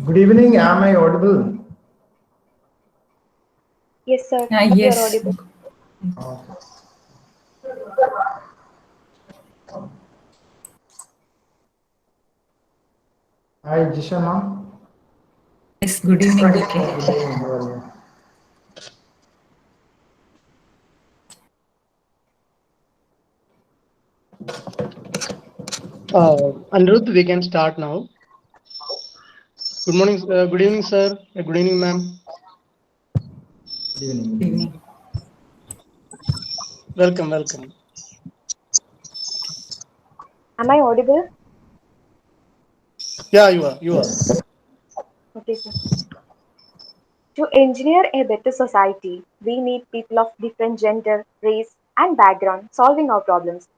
Good evening. Am I audible? Yes, sir. You are Yes. audible. Okay. Hi, Jisha ma'am. Yes. Good evening, DK. Good evening. How are you? Anirudh, we can start now. Good morning, good evening, sir. Good evening, ma'am. Good evening. Good Good evening. evening. Welcome, welcome. Am I audible? Yeah, you are. You are. Yes. Okay, sir. To engineer a better society, we need people of different gender, race, and background solving our problems.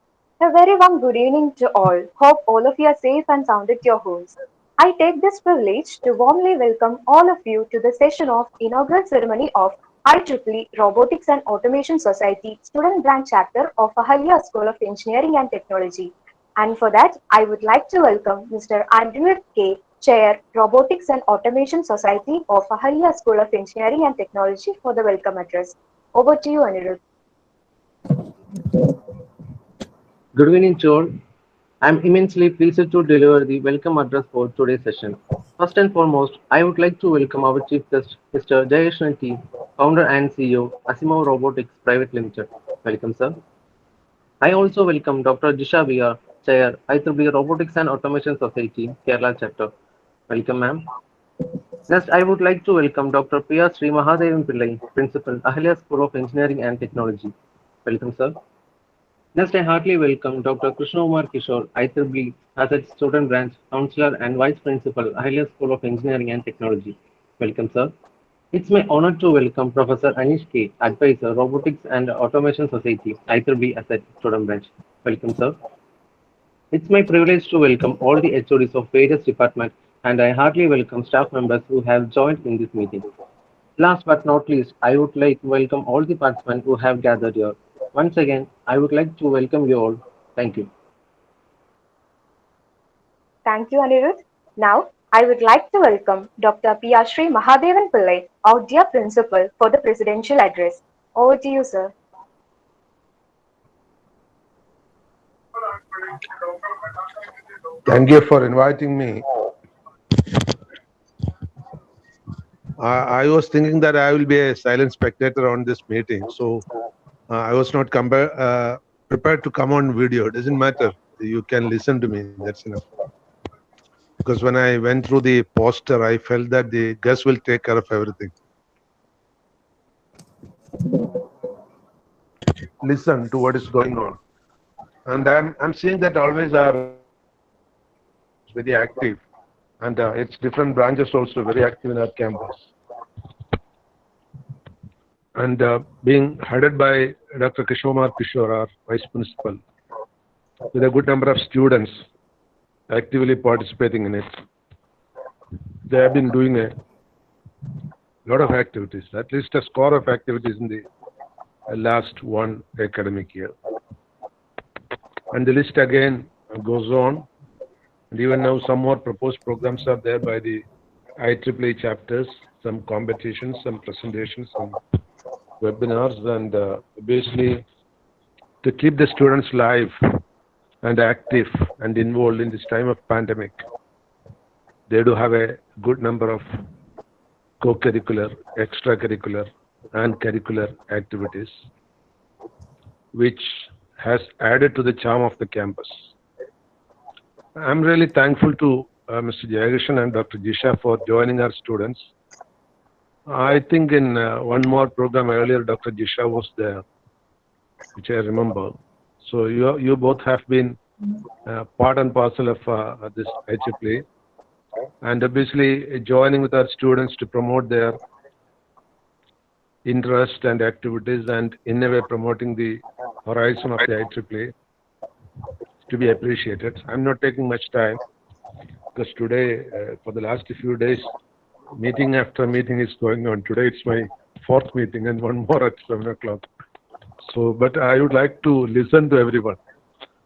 A very warm good evening to all. Hope all of you are safe and sound at your homes. I take this privilege to warmly welcome all of you to the session of inaugural ceremony of IEEE Robotics and Automation Society Student Branch Chapter of Ahalya School of Engineering and Technology. And for that, I would like to welcome Mr. Andrew K. Chair, Robotics and Automation Society of Ahalya School of Engineering and Technology for the welcome address. Over to you, Anirudh. Good evening to all. I am immensely pleased to deliver the welcome address for today's session. First and foremost, I would like to welcome our chief guest, Mr. Jayesh T, founder and CEO, Asimov Robotics Private Limited. Welcome, sir. I also welcome Dr. Jisha Via, Chair, IEEE Robotics and Automation Society, Kerala Chapter. Welcome, ma'am. Next, I would like to welcome Dr. Priya Sri Mahadevan Pillai, Principal, Ahalya School of Engineering and Technology. Welcome, sir. Next, I heartily welcome Dr. Krishna Kumar Kishore, IEEE as its Student Branch Counselor and Vice Principal, Ahalya School of Engineering and Technology. Welcome, sir. It's my honor to welcome Professor Anish K, Advisor, Robotics and Automation Society, IEEE as its Student Branch. Welcome, sir. It's my privilege to welcome all the HODs of various departments, and I heartily welcome staff members who have joined in this meeting. Last but not least, I would like to welcome all the participants who have gathered here. Once again, I would like to welcome you all. Thank you. Thank you, Anirudh. Now, I would like to welcome Dr. Piyashri Mahadevan Pillai, our dear principal, for the presidential address. Over to you, sir. Thank you for inviting me. I was thinking that I will be a silent spectator on this meeting, so I was not prepared to come on video. It doesn't matter. You can listen to me. That's enough. Because when I went through the poster, I felt that the guest will take care of everything. Listen to what is going on, and I'm seeing that always are very active, and its different branches also very active in our campus. And being headed by Dr. Kishomar Kishore, our Vice Principal, with a good number of students actively participating in it. They have been doing a lot of activities, at least a score of activities in the last one academic year. And the list again goes on. And even now, some more proposed programs are there by the IEEE chapters, some competitions, some presentations, some webinars, and basically to keep the students live and active and involved in this time of pandemic. They do have a good number of co-curricular, extracurricular, and curricular activities, which has added to the charm of the campus. I'm really thankful to Mr. Jayagishan and Dr. Jisha for joining our students. I think in one more program earlier, Dr. Jisha was there, which I remember. So you both have been part and parcel of this IEEE, and obviously joining with our students to promote their interest and activities, and in a way promoting the horizon of the IEEE to be appreciated. I'm not taking much time because today, for the last few days, meeting after meeting is going on. Today it's my fourth meeting and one more at 7 o'clock. So, but I would like to listen to everyone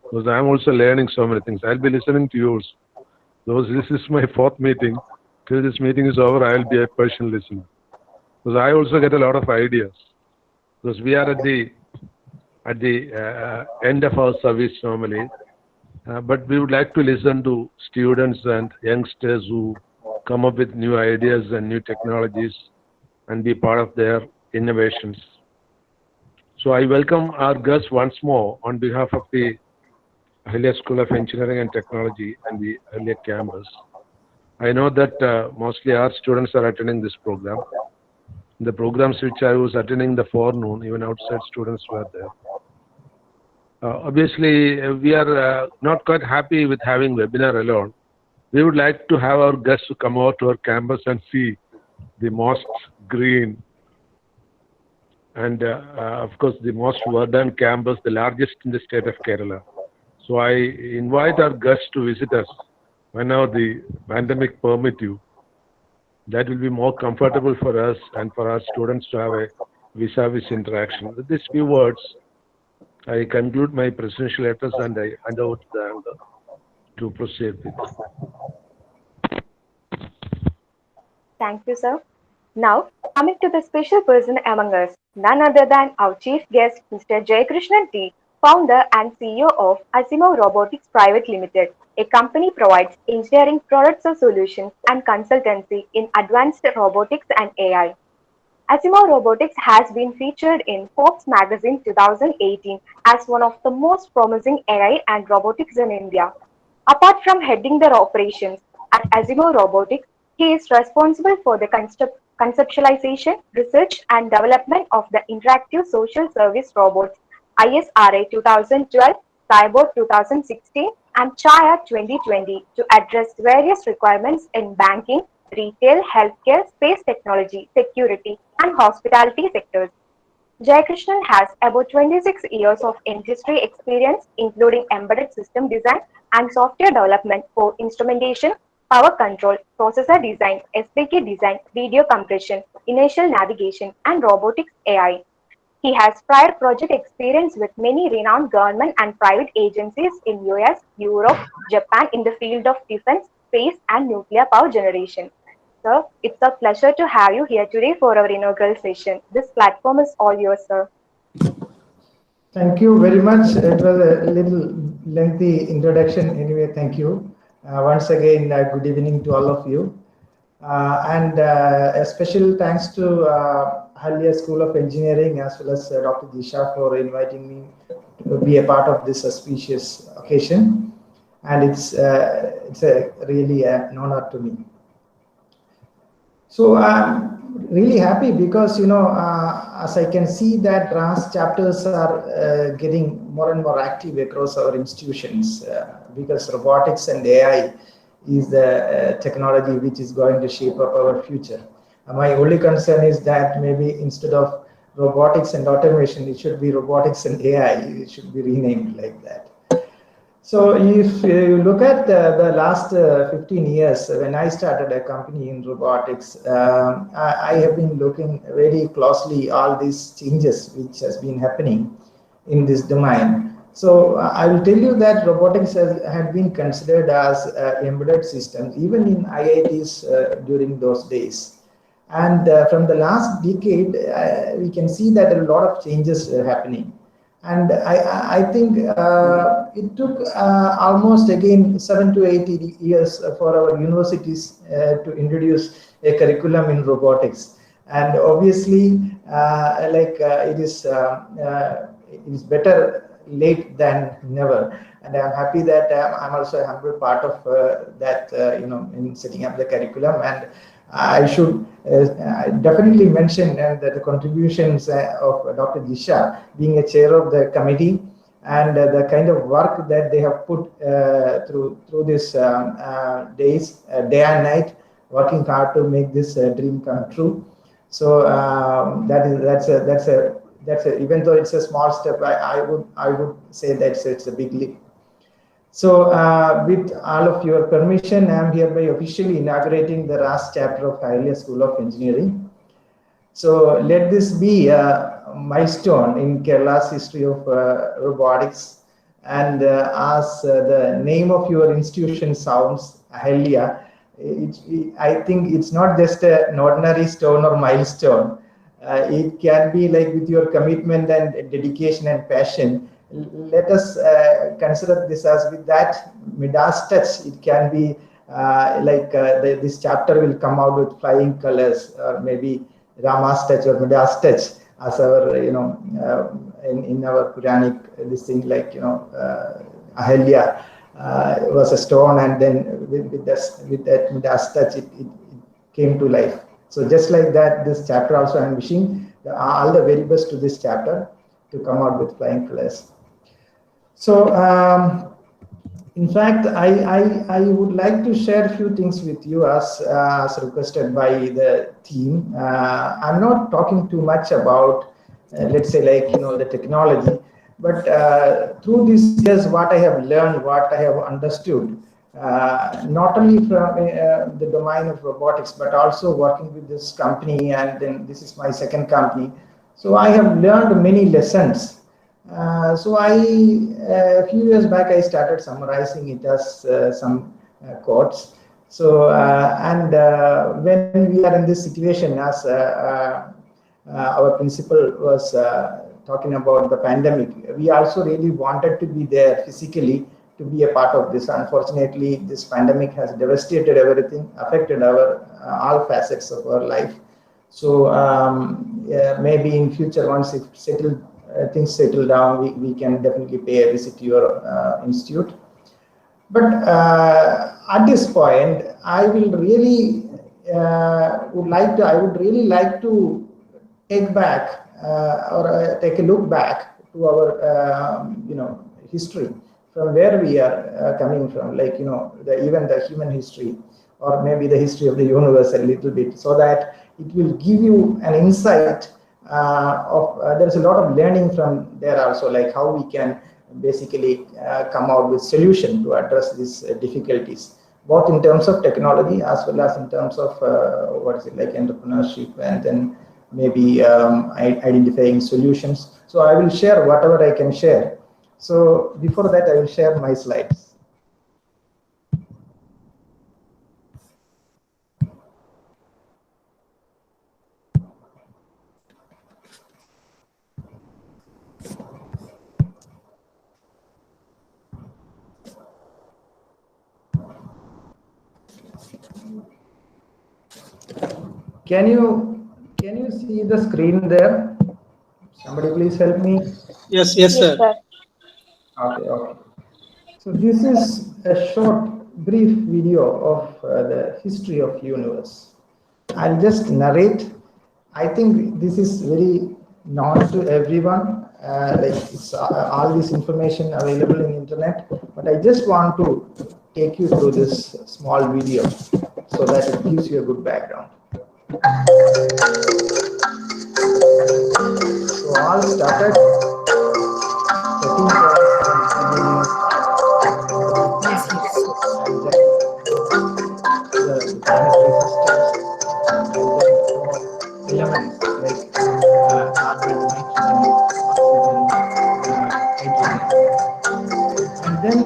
because I'm also learning so many things. I'll be listening to yours. Those, this is my fourth meeting, till this meeting is over, I'll be a patient listener. Because I also get a lot of ideas. Because we are at the end of our service normally, but we would like to listen to students and youngsters who come up with new ideas and new technologies and be part of their innovations. So I welcome our guests once more on behalf of the Ahilya School of Engineering and Technology and the Ahilya campus. I know that mostly our students are attending this program. The programs which I was attending the forenoon, even outside students were there. Obviously, we are not quite happy with having webinar alone. We would like to have our guests to come over to our campus and see the most green and, of course, the most verdant campus, the largest in the state of Kerala. So I invite our guests to visit us whenever the pandemic permit you. That will be more comfortable for us and for our students to have a vis-a-vis interaction. With these few words, I conclude my presidential address and I hand over to the anchor to proceed with. Thank you, sir. Now, coming to the special person among us, none other than our chief guest, Mr. Jayakrishnan T, founder and CEO of Asimov Robotics Private Limited. A company provides engineering products or solutions and consultancy in advanced robotics and AI. Asimov Robotics has been featured in Forbes magazine 2018 as one of the most promising AI and robotics in India. Apart from heading their operations at Asimov Robotics, he is responsible for the conceptualization, research, and development of the interactive social service robots ISRA 2012, Cyborg 2016, and Chaya 2020 to address various requirements in banking, retail, healthcare, space technology, security, and hospitality sectors. Jayakrishnan has about 26 years of industry experience, including embedded system design and software development for instrumentation, power control, processor design, SDK design, video compression, inertial navigation, and robotics AI. He has prior project experience with many renowned government and private agencies in US, Europe, Japan in the field of defense, space, and nuclear power generation. Sir, it's a pleasure to have you here today for our inaugural session. This platform is all yours, sir. Thank you very much. It was a little lengthy introduction. Anyway, thank you. Once again, good evening to all of you. And a special thanks to Ahilya School of Engineering as well as Dr. Disha for inviting me to be a part of this auspicious occasion. And it's really an honor to me. So I'm really happy because, as I can see that RAS chapters are getting more and more active across our institutions because robotics and AI is the technology which is going to shape up our future. My only concern is that maybe instead of robotics and automation, it should be robotics and AI. It should be renamed like that. So if you look at the last 15 years, when I started a company in robotics, I have been looking very closely all these changes which has been happening in this domain. So I will tell you that robotics had been considered as embedded systems, even in IITs during those days. And from the last decade, we can see that a lot of changes are happening. And I think it took almost again 7 to 8 years for our universities to introduce a curriculum in robotics. And obviously, it is better late than never. And I'm happy that I'm also a humble part of that, in setting up the curriculum. And I should definitely mention that the contributions of Dr. Disha being a chair of the committee and the kind of work that they have put through this days, day and night, working hard to make this dream come true. So that's a even though it's a small step, I would say that it's a big leap. So with all of your permission, I am hereby officially inaugurating the RAS chapter of Ahilya School of Engineering. So let this be a milestone in Kerala's history of robotics. And as the name of your institution sounds, Ahilya, I think it's not just an ordinary stone or milestone. It can be like with your commitment and dedication and passion. Let us consider this as with that Midas touch. It can be this chapter will come out with flying colors, or maybe Rama's touch or Midas touch, as our in our Quranic this thing, like Ahalya was a stone, and then with that Midas touch it came to life. So just like that, this chapter also, I'm wishing all the very best to this chapter to come out with flying colors. So in fact, I would like to share a few things with you as requested by the team. I'm not talking too much about let's say the technology, but through these years, what I have learned, what I have understood, not only from the domain of robotics, but also working with this company, and then this is my second company. So I have learned many lessons. So a few years back, I started summarizing it as some quotes. So when we are in this situation, as our principal was talking about the pandemic, we also really wanted to be there physically to be a part of this. Unfortunately, this pandemic has devastated everything, affected our all facets of our life. So maybe in future, once things settle down, we can definitely pay a visit to your institute. But at this point, I would really like to take back or take a look back to our history, from where we are coming from, even the human history, or maybe the history of the universe a little bit, so that it will give you an insight there's a lot of learning from there also, like how we can basically come out with solution to address these difficulties, both in terms of technology as well as in terms of entrepreneurship, and then maybe identifying solutions. So I will share whatever I can share. So before that, I will share my slides. Can you see the screen there? Somebody please help me. Yes, Yes, sir. sir. Okay. So this is a short, brief video of the history of universe. I'll just narrate. I think this is very known to everyone. It's all this information available in internet. But I just want to take you through this small video so that it gives you a good background. So all started 13 Yes, yes. and then the planetary systems, and then elements like carbon, nitrogen, oxygen, hydrogen, and then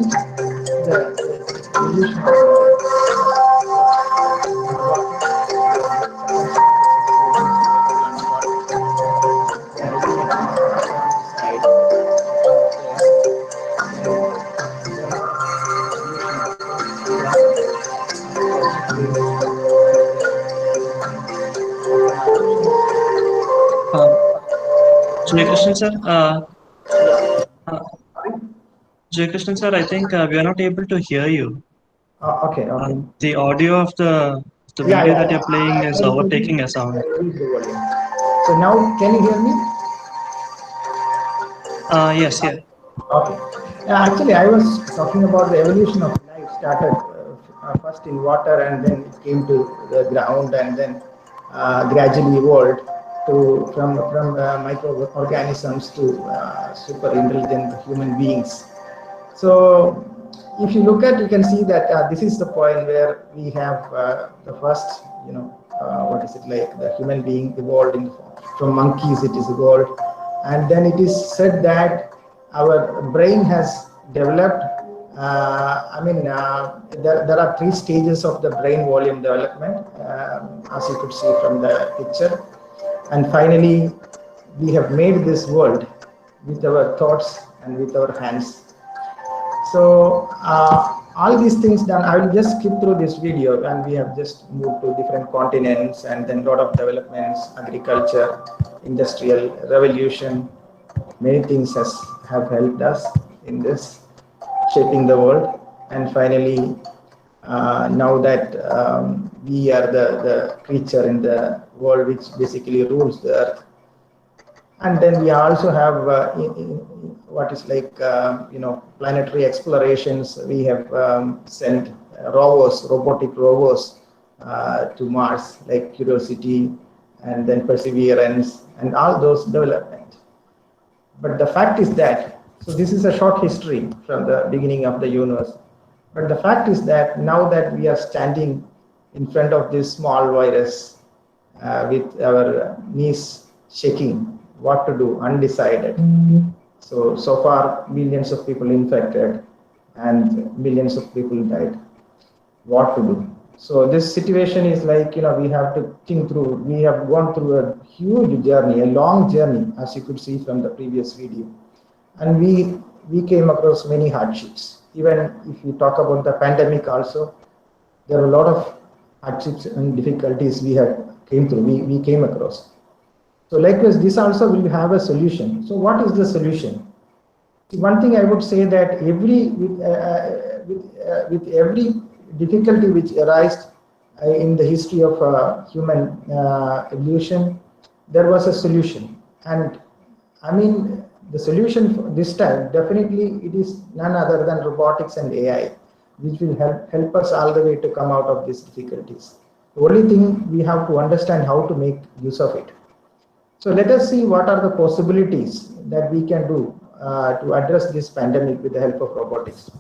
the evolution Jai Krishnan sir, Jai Krishnan sir, I think we are not able to hear you. okay. The audio of the video that you're playing is overtaking a sound. So now, can you hear me? Yes, yeah. Okay. Actually, I was talking about the evolution of life. Started first in water, and then it came to the ground, and then gradually evolved from microorganisms to super intelligent human beings. So, if you look at, you can see that this is the point where we have the first, the human being evolved from monkeys. It is evolved, and then it is said that our brain has developed There are 3 stages of the brain volume development, as you could see from the picture. And finally, we have made this world with our thoughts and with our hands. So all these things done, I will just skip through this video, and we have just moved to different continents, and then a lot of developments, agriculture, industrial revolution, many things have helped us in this shaping the world. And finally, now that we are the creature in the world which basically rules the earth. And then we also have what is like planetary explorations. We have sent rovers, robotic rovers to Mars, like Curiosity and then Perseverance and all those development. But the fact is that, so this is a short history from the beginning of the universe. But the fact is that now that we are standing in front of this small virus with our knees shaking, what to do, undecided. So far, millions of people infected and millions of people died. What to do? So this situation is like, we have to think through. We have gone through a huge journey, a long journey, as you could see from the previous video. And we came across many hardships. Even if you talk about the pandemic also, there are a lot of hardships and difficulties we came across. So likewise, this also will have a solution. So what is the solution? One thing I would say that with every difficulty which arises in the history of human evolution, there was a solution. And I mean, the solution for this time, definitely it is none other than robotics and AI, which will help us all the way to come out of these difficulties. The only thing we have to understand how to make use of it. So let us see what are the possibilities that we can do to address this pandemic with the help of robotics.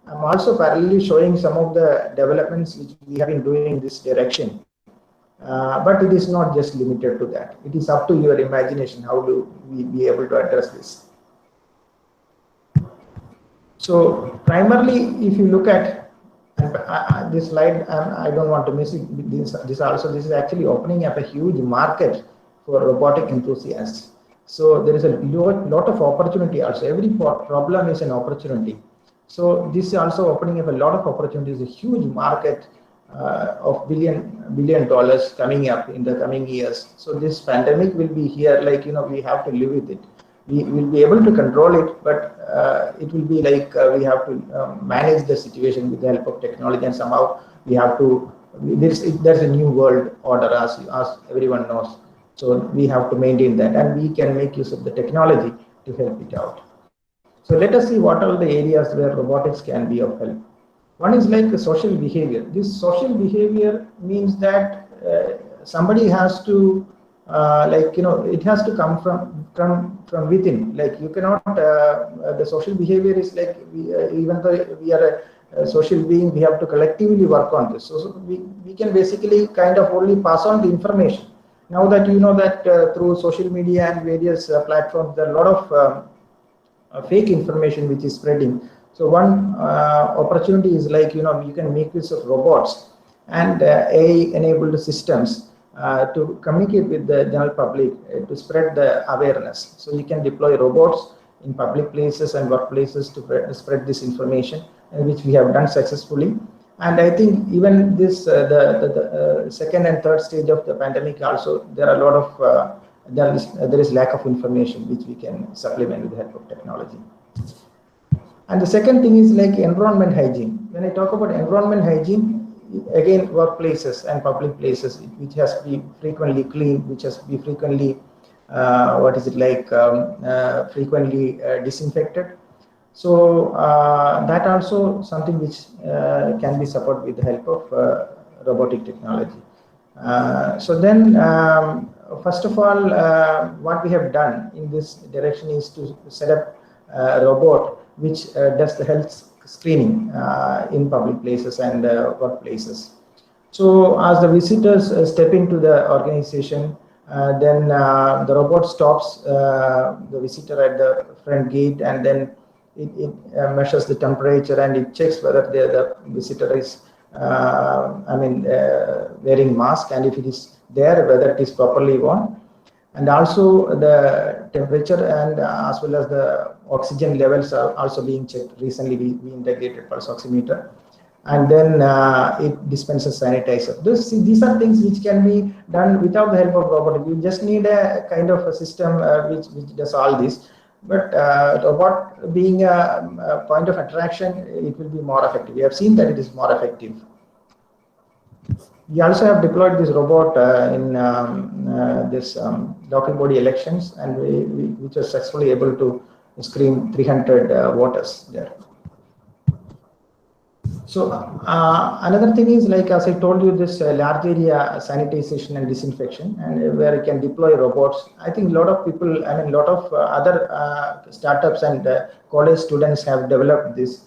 I'm also parallelly showing some of the developments which we have been doing in this direction. But it is not just limited to that. It is up to your imagination how do we be able to address this. So primarily, if you look at this slide, I don't want to miss it. This is actually opening up a huge market for robotic enthusiasts. So there is a lot of opportunity also. Every problem is an opportunity. So this is also opening up a lot of opportunities, a huge market of billion dollars coming up in the coming years. So this pandemic will be here, like, we have to live with it. We will be able to control it, but it will be like we have to manage the situation with the help of technology, and somehow we have to, there's a new world order, as everyone knows. So we have to maintain that, and we can make use of the technology to help it out. So let us see what are the areas where robotics can be of help. One is like social behavior. This social behavior means that somebody has to, it has to come from within. Like, you cannot, the social behavior is like, even though we are a social being, we have to collectively work on this. So we can basically kind of only pass on the information. Now that you know that through social media and various platforms, there are a lot of fake information which is spreading. So one opportunity is like, you can make use of robots and AI-enabled systems to communicate with the general public to spread the awareness. So you can deploy robots in public places and workplaces to spread this information, which we have done successfully. And I think even this, the second and third stage of the pandemic also, there are a lot of, there is lack of information which we can supplement with the help of technology. And the second thing is like environment hygiene. When I talk about environment hygiene, again, workplaces and public places, which has to be frequently cleaned, which has to be frequently, frequently disinfected. So that also something which can be supported with the help of robotic technology. So then, first of all, what we have done in this direction is to set up a robot which does the health screening in public places and workplaces. So as the visitors step into the organization, then the robot stops the visitor at the front gate, and then it measures the temperature and it checks whether the visitor is wearing mask, and if it is there, whether it is properly worn, and also the temperature and as well as the oxygen levels are also being checked. Recently we integrated pulse oximeter, and then it dispenses sanitizer. These are things which can be done without the help of robot. You just need a kind of a system which does all this. But robot being a point of attraction, it will be more effective. We have seen that it is more effective. We also have deployed this robot in this local body elections, and we were successfully able to screen 300 voters there. So another thing is, like as I told you, this large area sanitization and disinfection, and where you can deploy robots. I think a lot of people, a lot of other startups and college students have developed this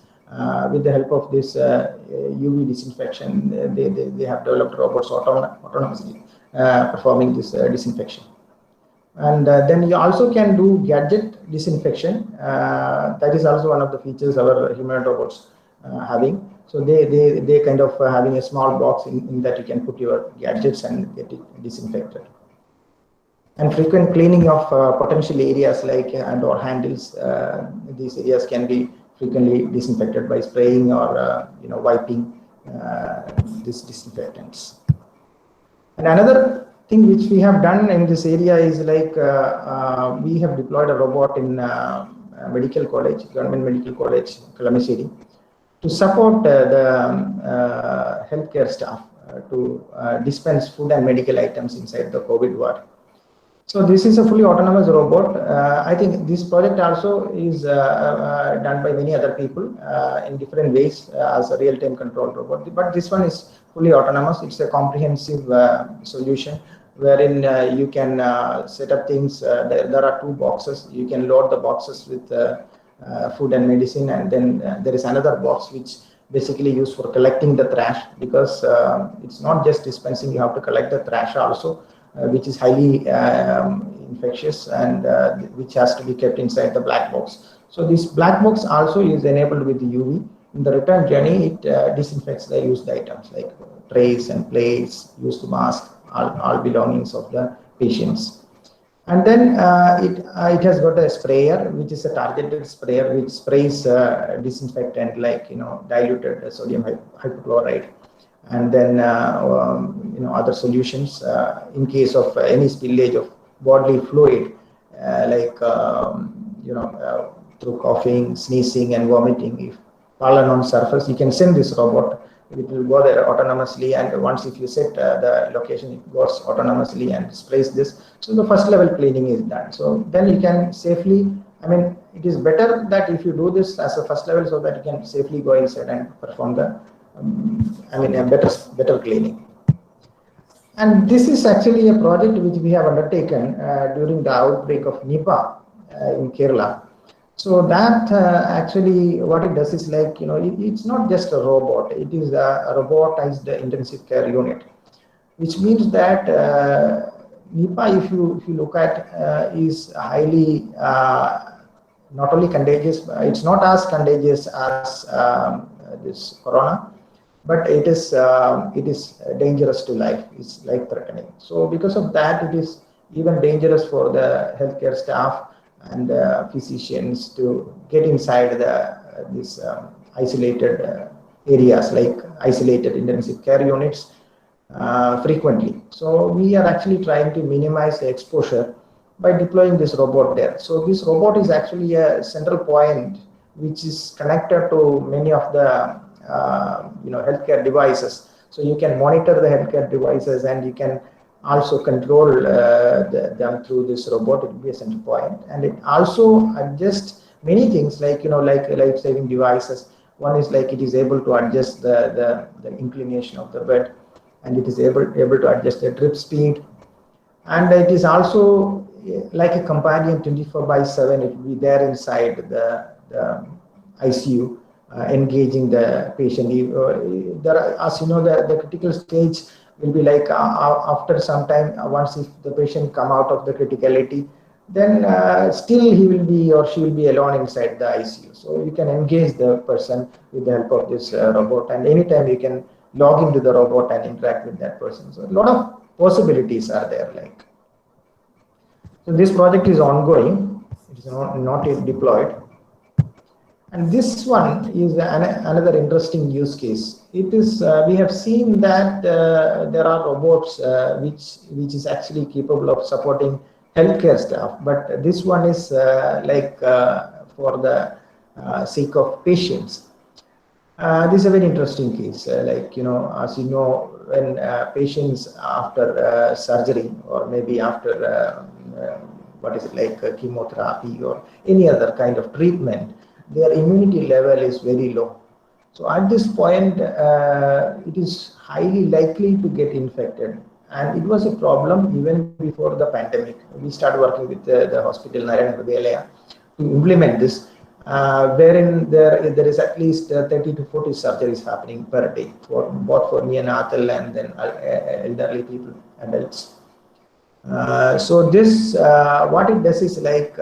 with the help of this UV disinfection. They have developed robots autonomously performing this disinfection. And then you also can do gadget disinfection. That is also one of the features our humanoid robots having. So they kind of having a small box in that you can put your gadgets and get it disinfected. And frequent cleaning of potential areas like door handles. These areas can be frequently disinfected by spraying or wiping these disinfectants. And another thing which we have done in this area is like we have deployed a robot in medical college, government medical college, Kalamassery, to support the healthcare staff to dispense food and medical items inside the COVID ward. So this is a fully autonomous robot. I think this project also is done by many other people in different ways as a real-time control robot. But this one is fully autonomous. It's a comprehensive solution wherein you can set up things. There are 2 boxes. You can load the boxes with food and medicine, and then there is another box which basically used for collecting the trash, because it's not just dispensing, you have to collect the trash also, which is highly infectious and which has to be kept inside the black box. So this black box also is enabled with the UV. In the return journey, it disinfects the used items like trays and plates, used mask, all belongings of the patients. And then it has got a sprayer, which is a targeted sprayer, which sprays disinfectant like diluted sodium hypochlorite, and then other solutions in case of any spillage of bodily fluid, like through coughing, sneezing, and vomiting. If fallen on surface, you can send this robot. It will go there autonomously, and once if you set the location, it goes autonomously and sprays this. So the first level cleaning is done. So then you can safely, it is better that if you do this as a first level, so that you can safely go inside and perform the, a better cleaning. And this is actually a project which we have undertaken during the outbreak of Nipah in Kerala. So that actually what it does is like, it's not just a robot, it is a robotized intensive care unit, which means that Nipah, if you look at, is highly not only contagious, it's not as contagious as this corona, but it is dangerous to life. It's life threatening. So because of that, it is even dangerous for the healthcare staff and physicians to get inside these isolated areas, like isolated intensive care units frequently. So we are actually trying to minimize the exposure by deploying this robot there. So this robot is actually a central point which is connected to many of the healthcare devices. So you can monitor the healthcare devices, and you can also control them through this robot. It will be a central point, and it also adjusts many things like like life-saving devices. One is like it is able to adjust the inclination of the bed, and it is able to adjust the drip speed, and it is also like a companion 24/7. It will be there inside the ICU, engaging the patient. There are, as you know, the critical stage will be like after some time, once if the patient come out of the criticality, then still he will be or she will be alone inside the ICU. So you can engage the person with the help of this robot, and anytime you can log into the robot and interact with that person. So a lot of possibilities are there. Like, so this project is ongoing. It is not yet deployed. And this one is another interesting use case. It is we have seen that there are robots which is actually capable of supporting healthcare staff, but this one is for the sake of patients. This is a very interesting case. Like, you know, as you know, when patients after surgery or maybe after what is it, like chemotherapy or any other kind of treatment, their immunity level is very low. So at this point, it is highly likely to get infected. And it was a problem even before the pandemic. We started working with the hospital Narayana Hrudayalaya to implement this, wherein there is at least 30 to 40 surgeries happening per day, both for neonatal and then elderly people, adults. So this, what it does is like,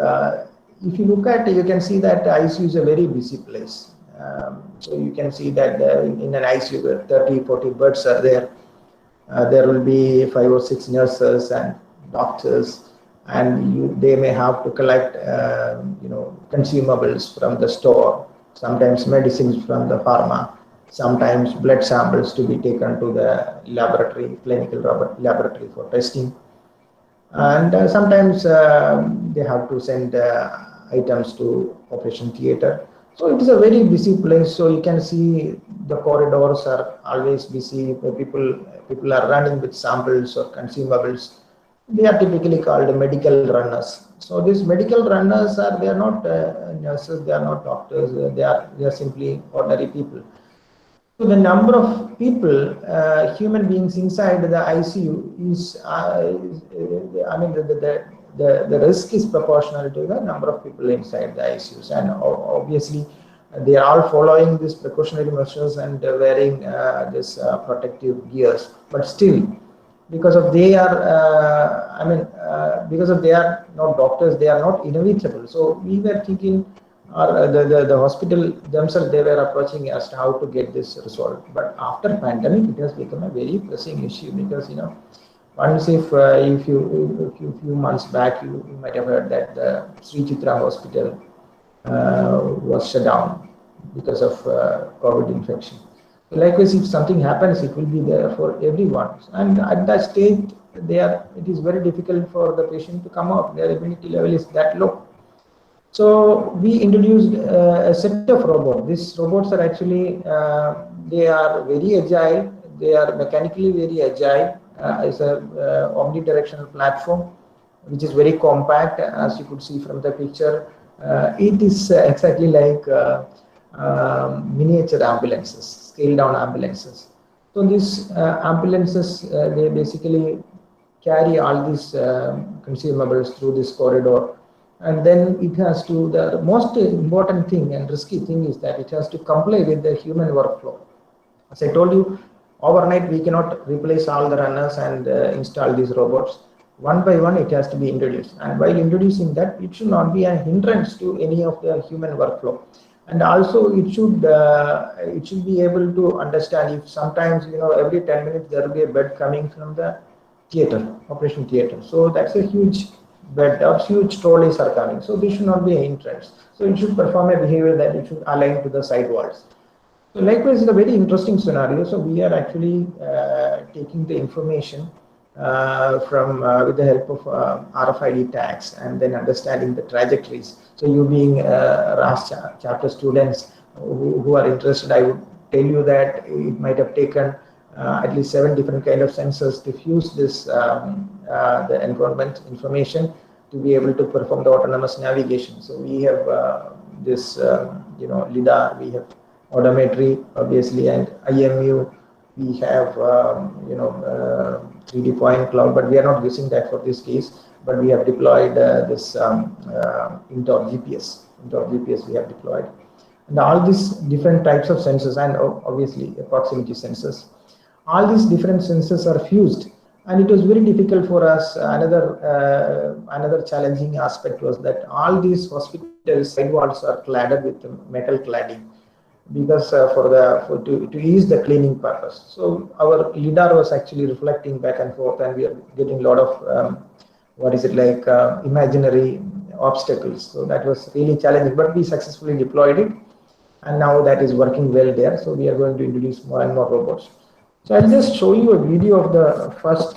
if you look at, you can see that ICU is a very busy place. So you can see that in an ICU where 30, 40 beds are there, there will be 5 or 6 nurses and doctors, and they may have to collect, you know, consumables from the store, sometimes medicines from the pharma, sometimes blood samples to be taken to the laboratory, clinical laboratory for testing. And sometimes they have to send items to operation theater. So it is a very busy place. So you can see the corridors are always busy. People are running with samples or consumables. They are typically called medical runners. So these medical runners they are not nurses, they are not doctors, they are simply ordinary people. So the number of people, human beings inside the ICU is, I mean, the risk is proportional to the number of people inside the ICUs, and obviously they are all following these precautionary measures and wearing this protective gears. But still, because of they are, because of they are not doctors, they are not inevitable. So we were thinking, or the hospital themselves, they were approaching us how to get this resolved. But after pandemic, it has become a very pressing issue, because, you know, once if few months back, you might have heard that the Sri Chitra hospital was shut down because of COVID infection. Likewise, if something happens, it will be there for everyone. And at that stage, it is very difficult for the patient to come out. Their immunity level is that low. So we introduced a set of robots. These robots are actually, they are very agile. They are mechanically very agile. It's a omnidirectional platform, which is very compact, as you could see from the picture. It is exactly like miniature ambulances, scaled down ambulances. So these ambulances, they basically carry all these consumables through this corridor. And then it has to, the most important thing and risky thing is that it has to comply with the human workflow. As I told you, overnight we cannot replace all the runners and install these robots. One by one it has to be introduced. And while introducing that, it should not be a hindrance to any of the human workflow. And also it should be able to understand if sometimes, you know, every 10 minutes there will be a bed coming from the theater, operation theater. So that's a huge bed, or huge trolleys are coming. So this should not be a hindrance. So it should perform a behavior that it should align to the side walls. So likewise, it's a very interesting scenario. So we are actually taking the information from with the help of RFID tags, and then understanding the trajectories. So you being RAS chapter students who are interested, I would tell you that it might have taken at least 7 different kind of sensors to fuse this the environment information to be able to perform the autonomous navigation. So we have this you know, LIDAR, we have odometry obviously, and IMU, we have you know, 3D point cloud, but we are not using that for this case. But we have deployed this Indoor GPS. Indoor GPS we have deployed, and all these different types of sensors, and obviously proximity sensors. All these different sensors are fused And it was very difficult for us. Another challenging aspect was that all these hospitals side walls are cladded with metal cladding, because to ease the cleaning purpose. So our LIDAR was actually reflecting back and forth, and we are getting a lot of imaginary obstacles. So that was really challenging, but we successfully deployed it, and now that is working well there. So we are going to introduce more and more robots. So I'll just show you a video of the first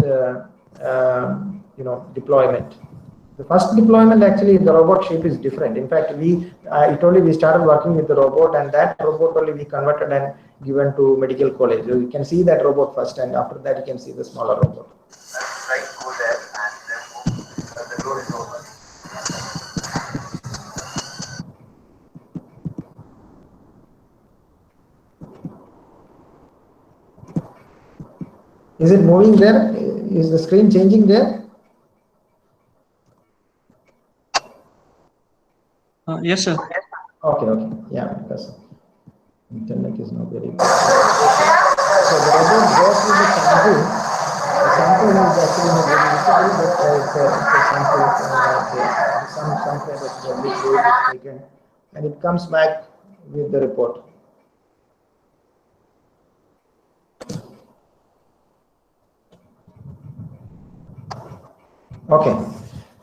deployment. The first deployment, actually, the robot shape is different. In fact, I told you we started working with the robot, and that robot only we converted and given to medical college. So you can see that robot first, and after that you can see the smaller robot. Right, go there, and then the door is open. Is it moving there? Is the screen changing there? Yes, sir. Okay. Yeah, because internet is not very good. So the robot goes with the sample. The sample is actually not very visible, but it's a sample. Some kind of fluid is taken, and it comes back with the report. Okay,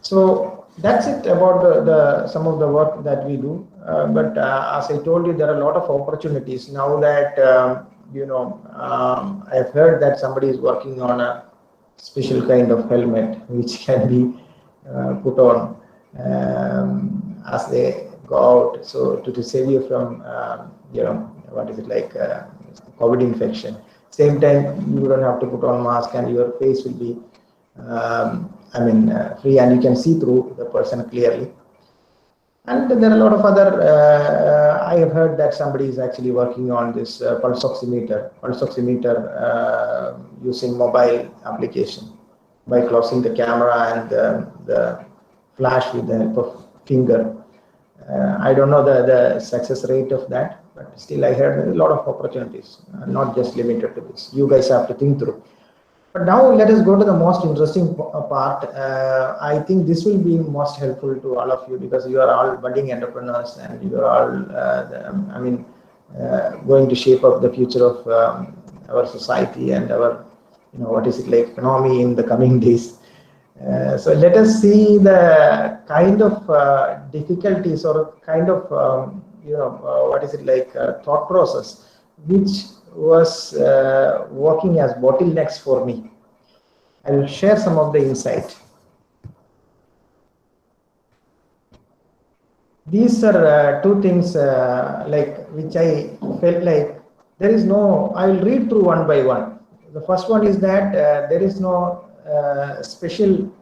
so that's it about some of the work that we do. But as I told you, there are a lot of opportunities now that I've heard that somebody is working on a special kind of helmet which can be put on as they go out, so to save you from COVID infection. Same time, you don't have to put on mask, and your face will be free, and you can see through the person clearly. And there are a lot of other, I have heard that somebody is actually working on this pulse oximeter using mobile application by closing the camera and the flash with the help of finger. I don't know the success rate of that, but still I heard a lot of opportunities, not just limited to this. You guys have to think through. But now let us go to the most interesting part. I think this will be most helpful to all of you, because you are all budding entrepreneurs, and you are all, going to shape up the future of our society and our, economy in the coming days. So let us see the kind of difficulties or kind of, thought process which was working as bottlenecks for me. I will share some of the insight. These are two things which I felt like there is no, I will read through one by one. The first one is that there is no special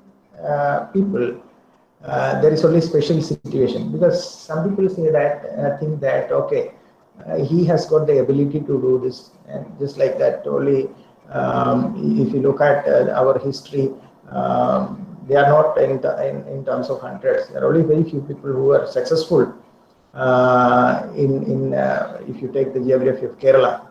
people, there is only special situation, because some people say that, think that, okay, he has got the ability to do this, and just like that only. If you look at our history, they are not in terms of hundreds. There are only very few people who are successful. If you take the geography of Kerala,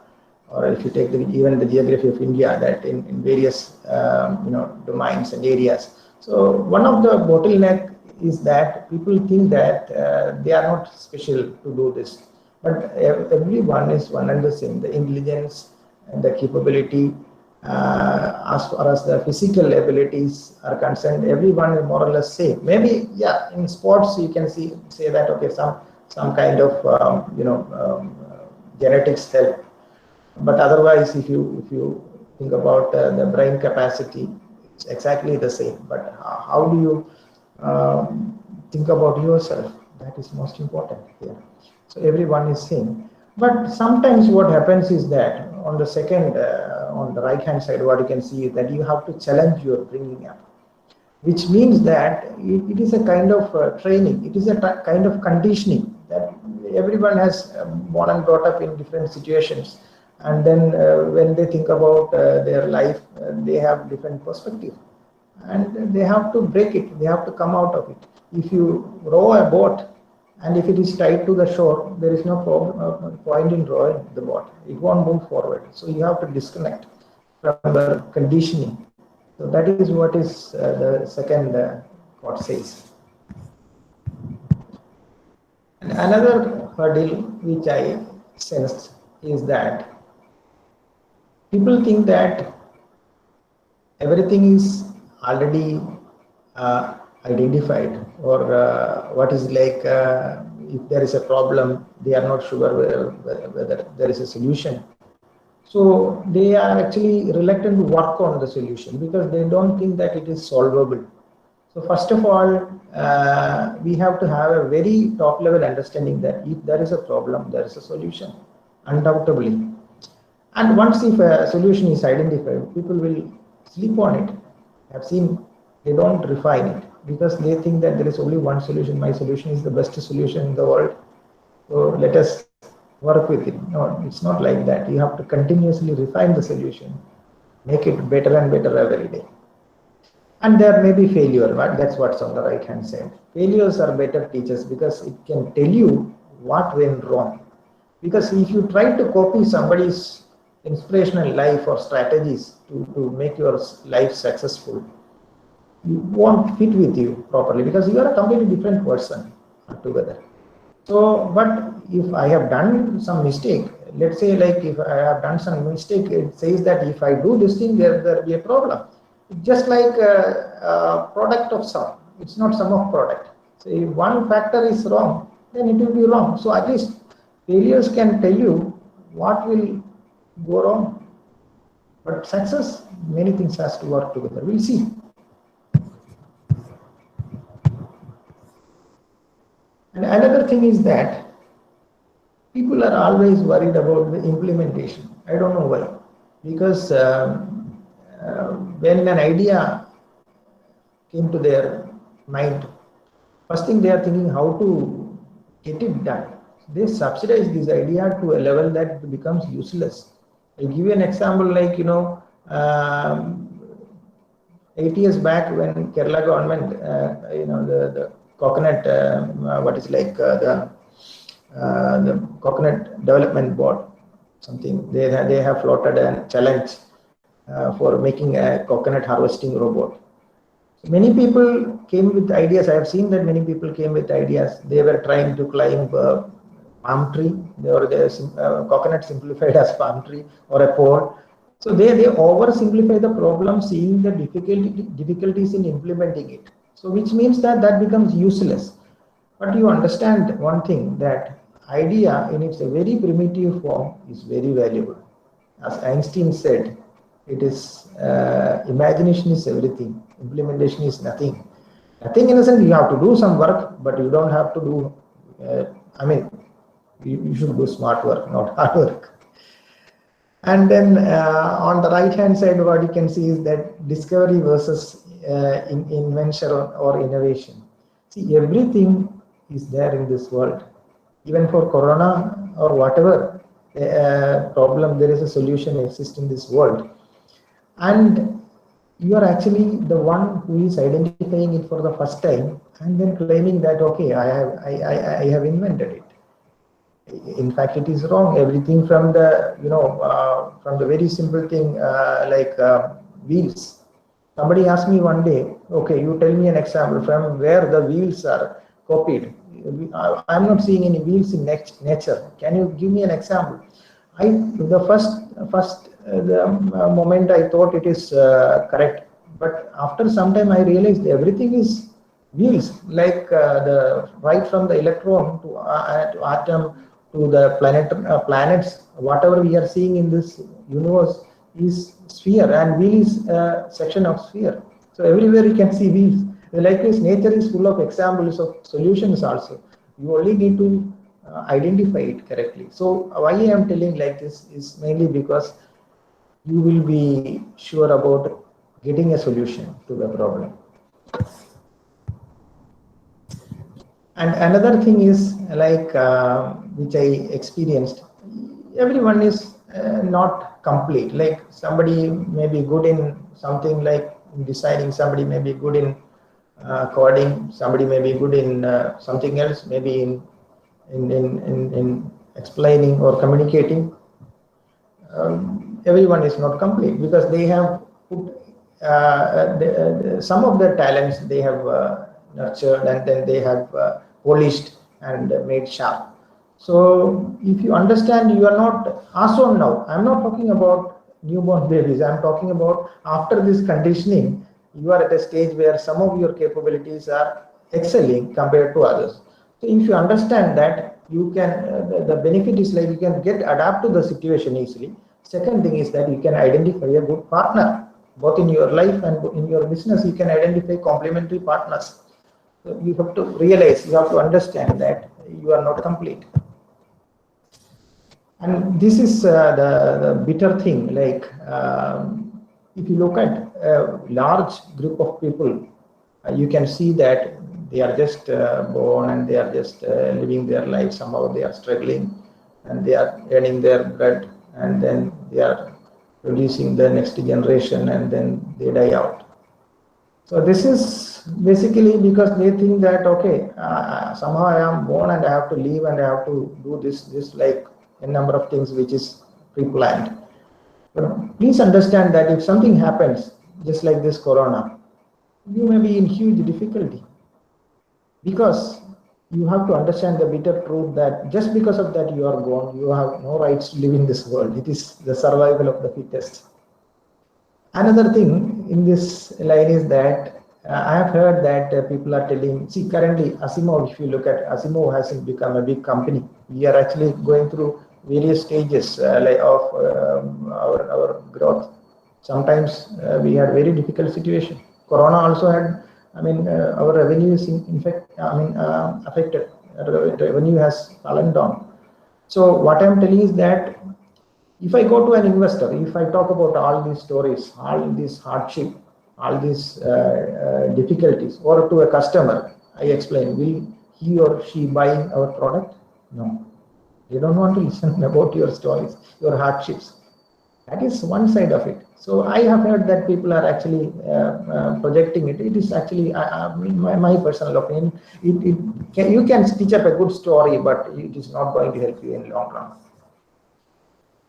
or if you take even the geography of India, that in various domains and areas. So one of the bottleneck is that people think that they are not special to do this. But everyone is one and the same. The intelligence and the capability, as far as the physical abilities are concerned, everyone is more or less same. Maybe, yeah, in sports you can say that, okay, some kind of genetics help. But otherwise, if you think about the brain capacity, it's exactly the same. But how do you think about yourself? That is most important here. So everyone is same. But sometimes what happens is that on the second, on the right hand side, what you can see is that you have to challenge your bringing up, which means that it is a kind of training. It is a kind of conditioning that everyone has born and brought up in different situations. And then when they think about their life, they have different perspective, and they have to break it. They have to come out of it. If you row a boat, and if it is tied to the shore, there is no point in rowing the boat. It won't move forward. So you have to disconnect from the conditioning So that is what is the second quote says. And another hurdle which I sensed is that people think that everything is already identified, or what is like if there is a problem, they are not sure whether there is a solution. So they are actually reluctant to work on the solution because they don't think that it is solvable. So first of all, we have to have a very top level understanding that if there is a problem, there is a solution, undoubtedly. And once if a solution is identified, people will sleep on it. I've seen they don't refine it because they think that there is only one solution. My solution is the best solution in the world. So let us work with it. No, it's not like that. You have to continuously refine the solution, make it better and better every day. And there may be failure, but that's what's on the right hand side. Failures are better teachers because it can tell you what went wrong. Because if you try to copy somebody's inspirational life or strategies to make your life successful, you won't fit with you properly because you are a completely different person altogether. So, but if I have done some mistake, let's say like if I have done some mistake, it says that if I do this thing, there will be a problem. It's just like a product of sum. It's not sum of product. So if one factor is wrong, then it will be wrong. So at least failures can tell you what will go wrong. But success, many things has to work together. We'll see. And another thing is that people are always worried about the implementation. I don't know why. Because when an idea came to their mind, first thing they are thinking how to get it done. They subsidize this idea to a level that it becomes useless. I'll give you an example like, 8 years back when Kerala government, the coconut, the coconut development board, something, they have floated a challenge for making a coconut harvesting robot. So many people came with ideas. I have seen that many people came with ideas. They were trying to climb a palm tree, or the coconut simplified as palm tree or a pole. So they oversimplify the problem, seeing the difficulties in implementing it. So which means that becomes useless. But you understand one thing, that idea in its very primitive form is very valuable. As Einstein said, it is imagination is everything, implementation is nothing. Nothing in a sense, you have to do some work, but you don't have to do, you should do smart work, not hard work. And then on the right hand side, what you can see is that discovery versus invention or innovation. See, everything is there in this world. Even for corona or whatever problem, there is a solution exists in this world. And you are actually the one who is identifying it for the first time and then claiming that, okay, I have invented it. In fact, it is wrong. Everything from the, from the very simple thing like wheels. Somebody asked me one day, okay, you tell me an example from where the wheels are copied. I'm not seeing any wheels in nature. Can you give me an example? The first moment I thought it is correct, but after some time I realized everything is wheels, like right from the electron to atom to the planets, whatever we are seeing in this universe is sphere, and wheel is a section of sphere. So everywhere you can see wheels. Likewise, nature is full of examples of solutions also. You only need to identify it correctly. So why I am telling like this is mainly because you will be sure about getting a solution to the problem. And another thing is like which I experienced, everyone is not complete. Like somebody may be good in something like designing, somebody may be good in coding, somebody may be good in something else, maybe in explaining or communicating. Everyone is not complete because they have put some of their talents they have nurtured, and then they have polished and made sharp. So if you understand, you are not also now. I'm not talking about newborn babies. I'm talking about after this conditioning, you are at a stage where some of your capabilities are excelling compared to others. So if you understand that, you can the benefit is like you can adapt to the situation easily. Second thing is that you can identify a good partner, both in your life and in your business. You can identify complementary partners. So you have to realize, you have to understand that you are not complete. And this is the bitter thing. Like if you look at a large group of people, you can see that they are just born and they are just living their life. Somehow they are struggling and they are earning their bread, and then they are producing the next generation, and then they die out. So this is basically because they think that, okay, somehow I am born and I have to live and I have to do this like a number of things which is pre-planned. But please understand that if something happens, just like this corona, you may be in huge difficulty, because you have to understand the bitter truth that just because of that you are gone, you have no rights to live in this world. It is the survival of the fittest. Another thing in this line is that I have heard that people are telling, see, currently Asimov, if you look at Asimov, has become a big company. We are actually going through various stages of our growth. Sometimes we had very difficult situation. Corona also had, our revenue is in fact, affected. Revenue has fallen down. So what I'm telling is that if I go to an investor, if I talk about all these stories, all this hardship, all these difficulties, or to a customer, I explain, will he or she buy our product? No. They don't want to listen about your stories, your hardships. That is one side of it. So I have heard that people are actually projecting it. It is actually my personal opinion. You can stitch up a good story, but it is not going to help you in long run.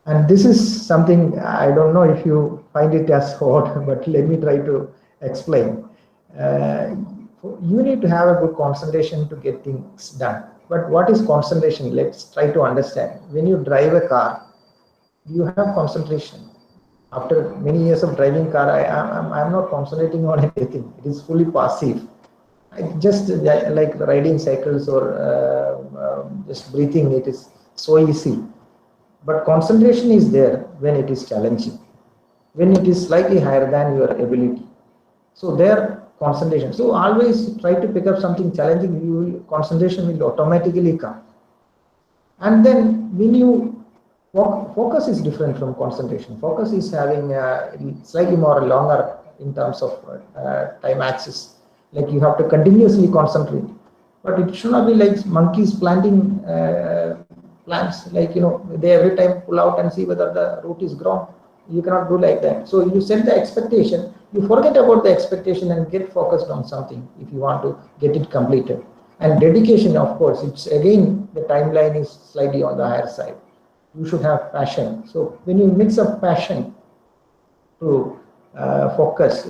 And this is something, I don't know if you find it as hard, but let me try to explain. You need to have a good concentration to get things done. But what is concentration? Let's try to understand. When you drive a car, you have concentration. After many years of driving car, I'm not concentrating on anything. It is fully passive. I just like riding cycles or just breathing. It is so easy. But concentration is there when it is challenging, when it is slightly higher than your ability. So there, concentration. So always try to pick up something challenging. Concentration will automatically come. And then when you focus is different from concentration. Focus is having slightly more longer in terms of time axis. Like you have to continuously concentrate. But it should not be like monkeys planting plants. Like, they every time pull out and see whether the root is grown. You cannot do like that. So you set the expectation. You forget about the expectation and get focused on something if you want to get it completed. And dedication, of course, it's again, the timeline is slightly on the higher side. You should have passion. So when you mix up passion to focus,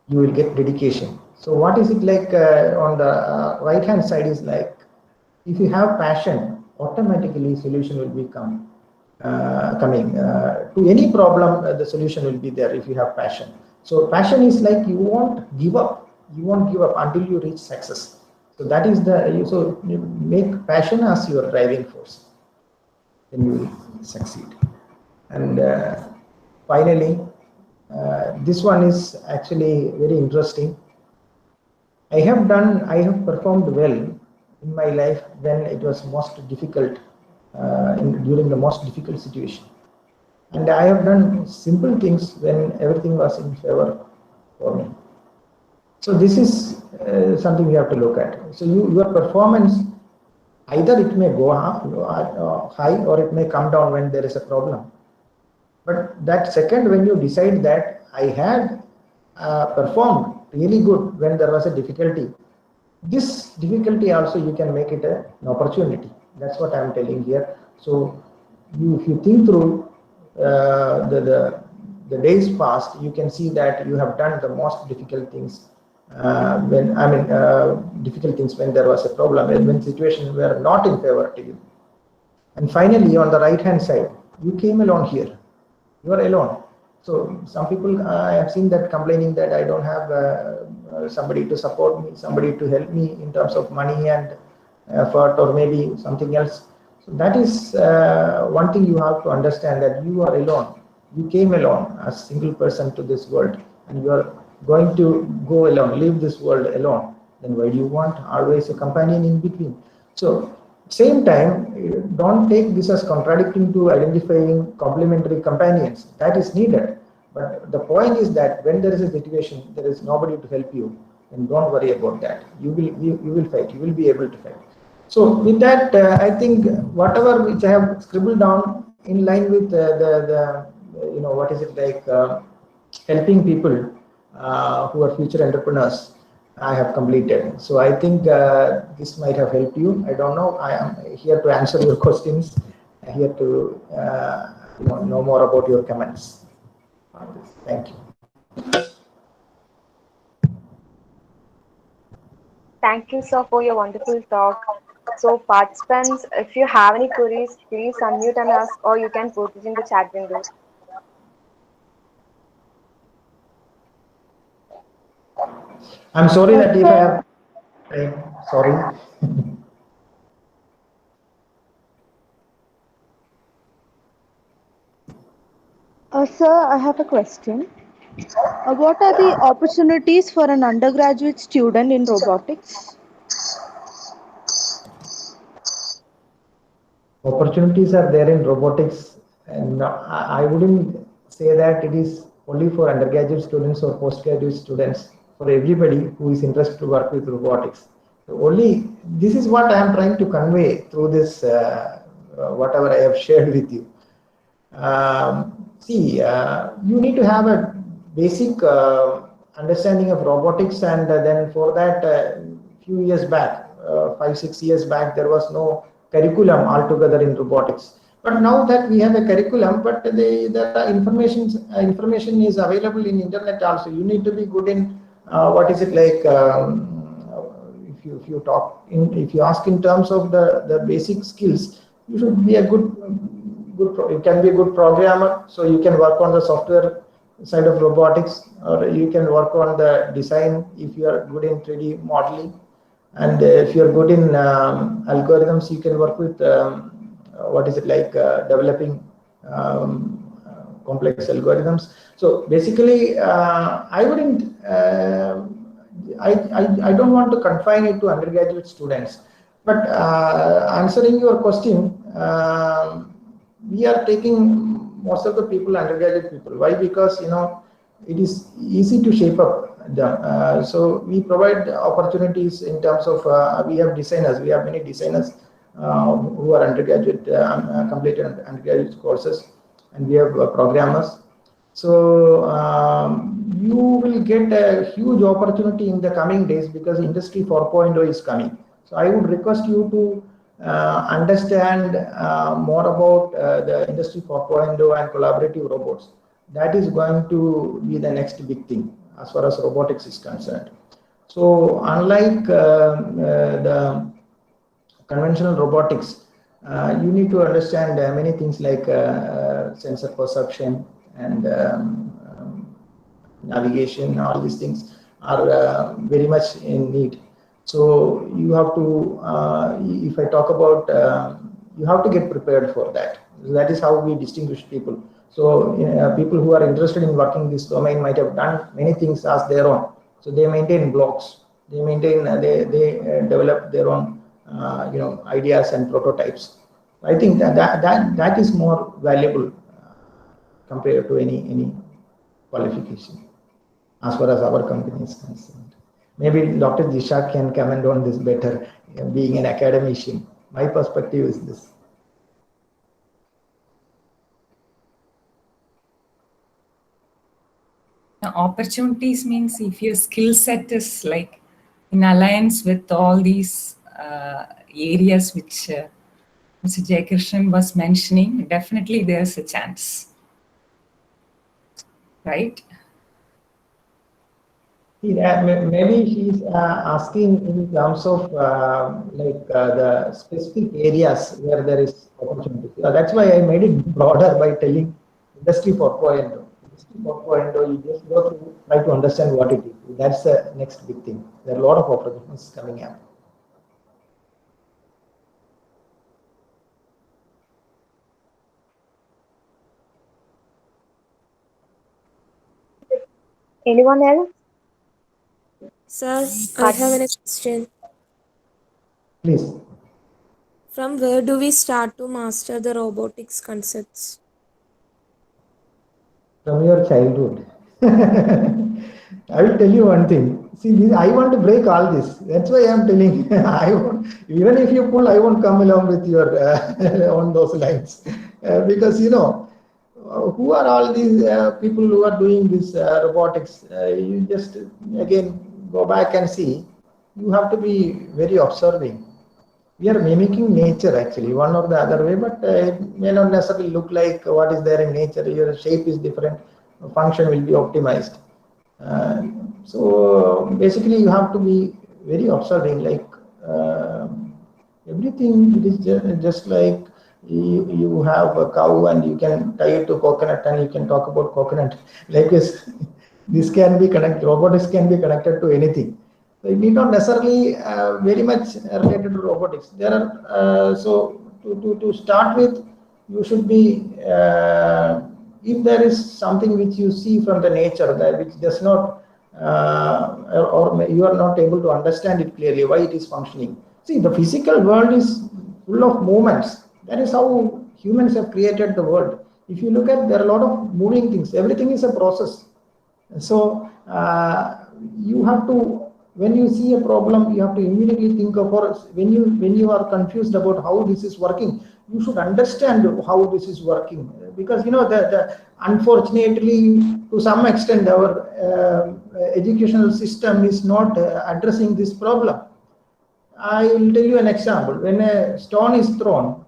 you will get dedication. So what is it like on the right hand side is like, if you have passion, automatically solution will be coming. To any problem, the solution will be there if you have passion. So passion is like you won't give up. You won't give up until you reach success. So that is so you make passion as your driving force. Then you will succeed. And finally, this one is actually very interesting. I have performed well in my life when it was most difficult, during the most difficult situation. And I have done simple things when everything was in favor for me. So this is something you have to look at. So your performance, either it may go high or it may come down when there is a problem. But that second, when you decide that I had performed really good when there was a difficulty, this difficulty also you can make it an opportunity. That's what I'm telling here. So if you think through the the days passed, you can see that you have done the most difficult things difficult things when there was a problem, when situations were not in favor to you. And finally, on the right-hand side, you came alone here. You are alone. So some people, I have seen that complaining that I don't have somebody to support me, somebody to help me in terms of money and effort, or maybe something else. So that is one thing you have to understand, that you are alone. You came alone as a single person to this world, and you are going to go alone, leave this world alone. Then why do you want always a companion in between? So same time, don't take this as contradicting to identifying complementary companions. That is needed. But the point is that when there is a situation, there is nobody to help you, then don't worry about that. You will fight. You will be able to fight. So with that, I think whatever which I have scribbled down in line with the what is it like, helping people who are future entrepreneurs, I have completed. So I think this might have helped you. I don't know. I am here to answer your questions, here to know more about your comments on this. Thank you. Thank you, sir, for your wonderful talk. So participants, if you have any queries, please unmute and ask, or you can put it in the chat window. I'm sorry that if I have, sorry. Sir, I have a question. What are the opportunities for an undergraduate student in robotics? Opportunities are there in robotics, and I wouldn't say that it is only for undergraduate students or postgraduate students. For everybody who is interested to work with robotics. Only this is what I am trying to convey through this, whatever I have shared with you. You need to have a basic understanding of robotics, and then for that, few years back, 5-6 years back, there was no curriculum altogether in robotics. But now that we have a curriculum, but the information is available in internet also. You need to be good in what is it like? If you ask in terms of the basic skills, you should be a you can be a good programmer, so you can work on the software side of robotics, or you can work on the design if you are good in 3D modeling, and if you are good in algorithms, you can work with what is it like, developing complex algorithms. So basically, I wouldn't. I don't want to confine it to undergraduate students, but answering your question, we are taking most of the people, undergraduate people. Why? Because it is easy to shape up them. So we provide opportunities in terms of we have designers. We have many designers who are undergraduate, completed undergraduate courses, and we have programmers. So you will get a huge opportunity in the coming days, because Industry 4.0 is coming. So I would request you to understand more about the Industry 4.0 and collaborative robots. That is going to be the next big thing as far as robotics is concerned. So unlike the conventional robotics, you need to understand many things like sensor perception and navigation. All these things are very much in need. So you have to, if I talk about, you have to get prepared for that. That is how we distinguish people. So people who are interested in working this domain might have done many things as their own. So they maintain blogs. They maintain, they develop their own, ideas and prototypes. I think that is more valuable compared to any qualification, as far as our company is concerned. Maybe Dr. Jisha can comment on this better, being an academician. My perspective is this. Opportunities means if your skill set is like in alliance with all these areas which Mr. Jayakrishnan was mentioning, definitely there's a chance. right? Maybe she's asking in terms of the specific areas where there is opportunity. That's why I made it broader by telling Industry 4.0. Industry 4.0, you just go through, try to understand what it is. That's the next big thing. There are a lot of opportunities coming up. Anyone else? Sir, I have a question. Please. From where do we start to master the robotics concepts? From your childhood. I will tell you one thing. See, I want to break all this. That's why I'm telling. I won't, even if you pull, I won't come along with your on those lines, because who are all these people who are doing this robotics? You just again go back and see. You have to be very observing. We are mimicking nature actually, one or the other way, but it may not necessarily look like what is there in nature. Your shape is different, function will be optimized. So basically, you have to be very observing. Like everything, it is just like you have a cow and you can tie it to coconut and you can talk about coconut. Like this can be connected. Robotics can be connected to anything. So it need not necessarily very much related to robotics. There are so to start with, you should be if there is something which you see from the nature that which does not or you are not able to understand it clearly why it is functioning. See, the physical world is full of movements. That is how humans have created the world. If you look at, there are a lot of moving things. Everything is a process. So you have to, when you see a problem, you have to immediately think of, or when you are confused about how this is working, you should understand how this is working, because the unfortunately to some extent our educational system is not addressing this problem. I will tell you an example. When a stone is thrown,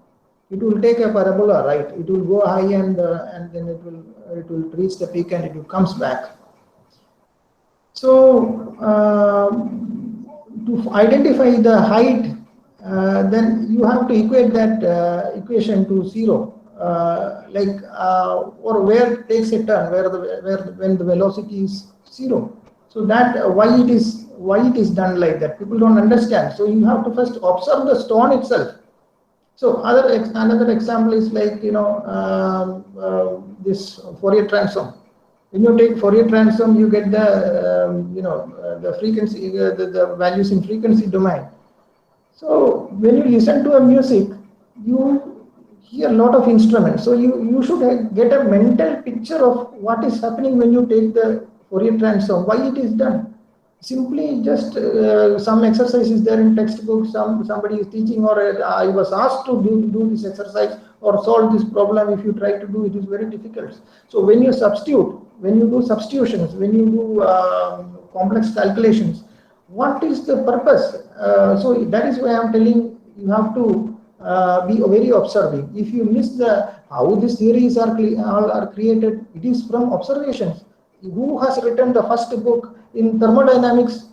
it will take a parabola, right? It will go high and then it will reach the peak and it will comes back. So to identify the height, then you have to equate that equation to zero, or where it takes a turn, when the velocity is zero. So that why it is done like that, people don't understand. So you have to first observe the stone itself. So another example is like this Fourier transform. When you take Fourier transform, you get the the frequency, the values in frequency domain. So when you listen to a music, you hear a lot of instruments. So you should get a mental picture of what is happening when you take the Fourier transform, why it is done. Simply just some exercise is there in textbook, somebody is teaching, or I was asked to do this exercise or solve this problem. If you try to do it, is very difficult. So when you substitute, when you do substitutions, when you do complex calculations, what is the purpose? So that is why I'm telling you have to be very observing. If you miss how these theories are created, it is from observations. Who has written the first book in thermodynamics?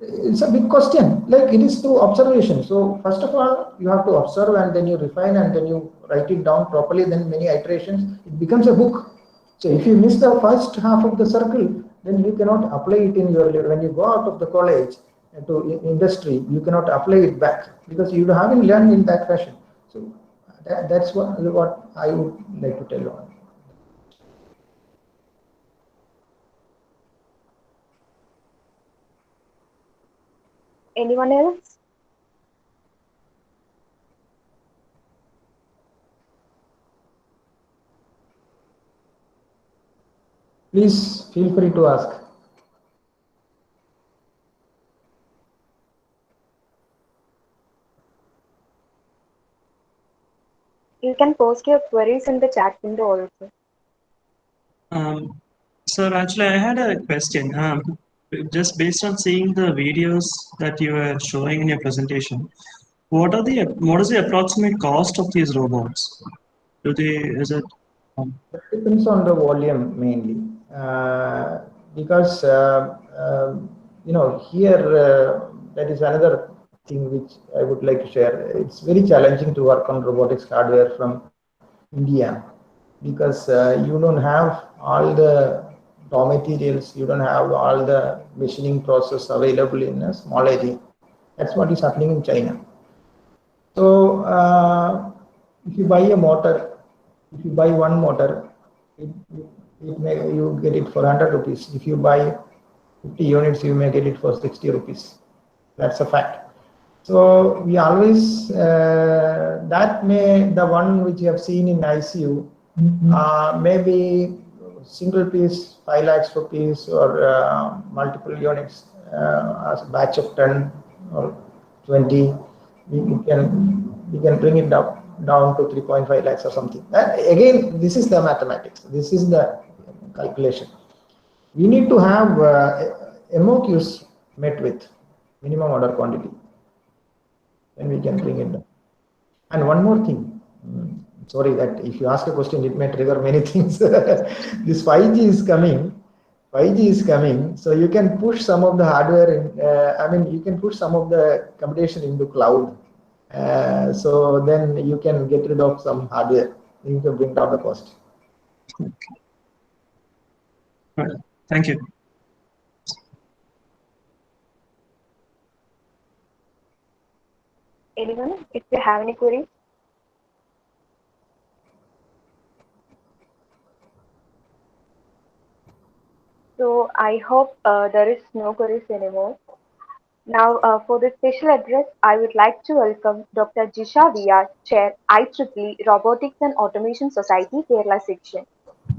It's a big question. Like, it is through observation. So first of all, you have to observe and then you refine and then you write it down properly. Then many iterations, it becomes a book. So if you miss the first half of the circle, then you cannot apply it in your, when you go out of the college to industry, you cannot apply it back because you haven't learned in that fashion. So that's what I would like to tell you. Anyone else? Please feel free to ask. You can post your queries in the chat window also. Sir, actually, I had a question. Just based on seeing the videos that you were showing in your presentation, what is the approximate cost of these robots? Is it It depends on the volume mainly, because here that is another thing which I would like to share. It's very challenging to work on robotics hardware from India, because you don't have all the raw materials, you don't have all the machining process available in a small area. That's what is happening in China. So if you buy a motor, if you buy one motor, you get it for 100 rupees. If you buy 50 units, you may get it for 60 rupees. That's a fact. So we always, the one which you have seen in ICU, maybe single piece, 5 lakhs rupees, or multiple units, as a batch of 10 or 20, we can bring it down to 3.5 lakhs or something. Again, this is the mathematics. This is the calculation. We need to have MOQs met with minimum order quantity, and we can bring it down. And one more thing. Sorry that if you ask a question, it may trigger many things. This 5G is coming. 5G is coming, so you can push some of the hardware you can push some of the computation into cloud. So then you can get rid of some hardware. You can bring down the cost. Right. Thank you. Anyone, if you have any queries? So I hope there is no queries anymore. Now, for the special address, I would like to welcome Dr. Jisha VR, Chair, IEEE Robotics and Automation Society, Kerala Section.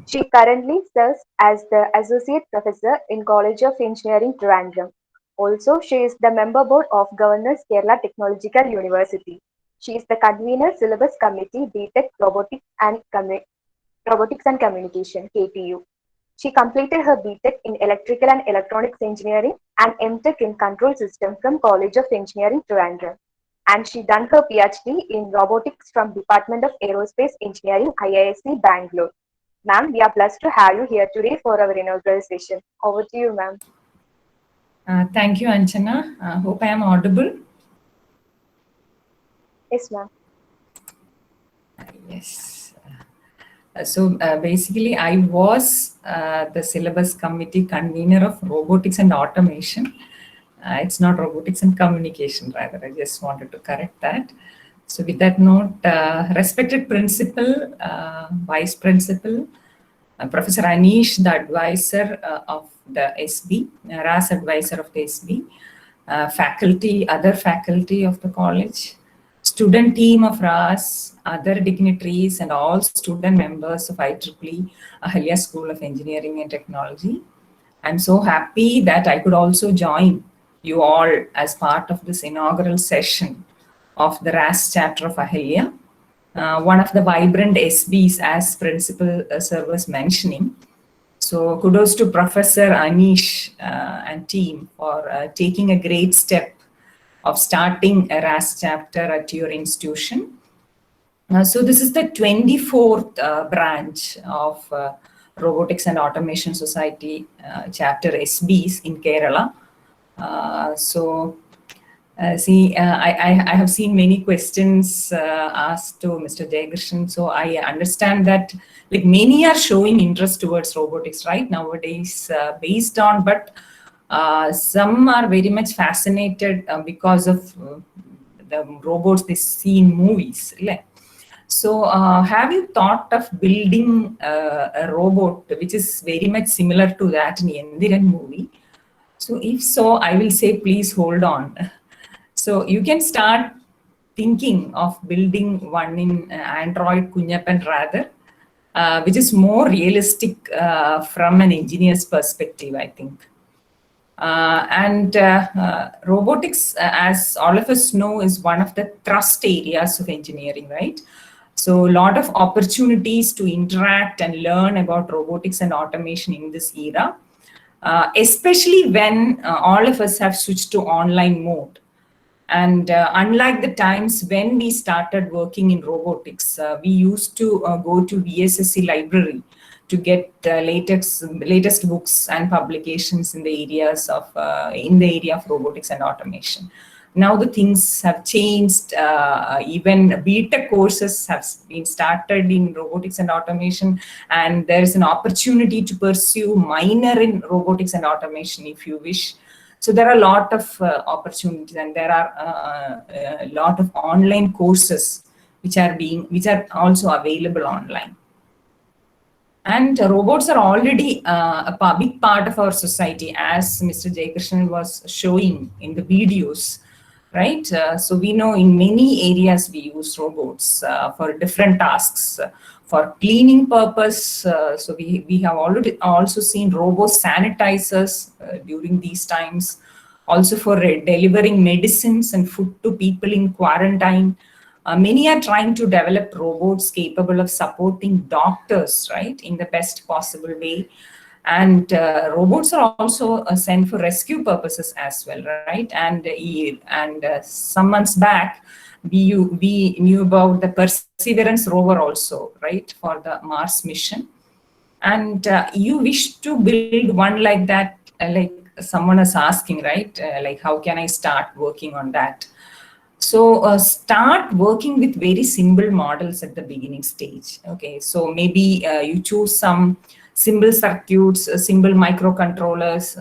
She currently serves as the Associate Professor in College of Engineering, Trivandrum. Also, she is the member board of Governors Kerala Technological University. She is the convener Syllabus Committee, BTech Robotics and Communication, KTU. She completed her BTech in Electrical and Electronics Engineering and MTech in Control System from College of Engineering, Trivandrum. And she done her PhD in Robotics from Department of Aerospace Engineering, IISc, Bangalore. Ma'am, we are blessed to have you here today for our inaugural session. Over to you, ma'am. Thank you, Anchana. Hope I am audible. Yes, ma'am. Yes. So basically, I was the syllabus committee convener of robotics and automation. It's not robotics and communication, rather. I just wanted to correct that. So with that note, respected principal, vice principal, Professor Anish, the advisor of the SB, RAS advisor of the SB, faculty, other faculty of the college, student team of RAS, other dignitaries, and all student members of IEEE Ahalya School of Engineering and Technology. I'm so happy that I could also join you all as part of this inaugural session of the RAS chapter of Ahalya, one of the vibrant SBs, as Principal Sir was mentioning. So kudos to Professor Anish and team for taking a great step of starting a RAS chapter at your institution. So this is the 24th branch of Robotics and Automation Society chapter SBs in Kerala. I have seen many questions asked to Mr. Jayakrishan. So I understand that like many are showing interest towards robotics right nowadays based on, but some are very much fascinated because of the robots they see in movies. So have you thought of building a robot which is very much similar to that in the Endiran movie? So if so, I will say, please hold on. So you can start thinking of building one in Android Kunyapan rather, which is more realistic from an engineer's perspective, I think. Robotics, as all of us know, is one of the thrust areas of engineering, right? So a lot of opportunities to interact and learn about robotics and automation in this era, especially when all of us have switched to online mode. And unlike the times when we started working in robotics, we used to go to VSSC library to get latest books and publications in the areas of in the area of robotics and automation. Now the things have changed. Even BTech courses have been started in robotics and automation, and there is an opportunity to pursue minor in robotics and automation if you wish. So there are a lot of opportunities, and there are a lot of online courses which are also available online. And robots are already a big part of our society, as Mr. Jayakrishnan was showing in the videos, right? So we know in many areas we use robots for different tasks. For cleaning purpose, so we have already also seen robo sanitizers during these times. Also for delivering medicines and food to people in quarantine. Many are trying to develop robots capable of supporting doctors, right, in the best possible way. And robots are also sent for rescue purposes as well, right? And some months back, we knew about the Perseverance rover also, right, for the Mars mission. And you wish to build one like that, like someone is asking, right? Like, how can I start working on that? So start working with very simple models at the beginning stage. Okay, so maybe you choose some simple circuits, simple microcontrollers,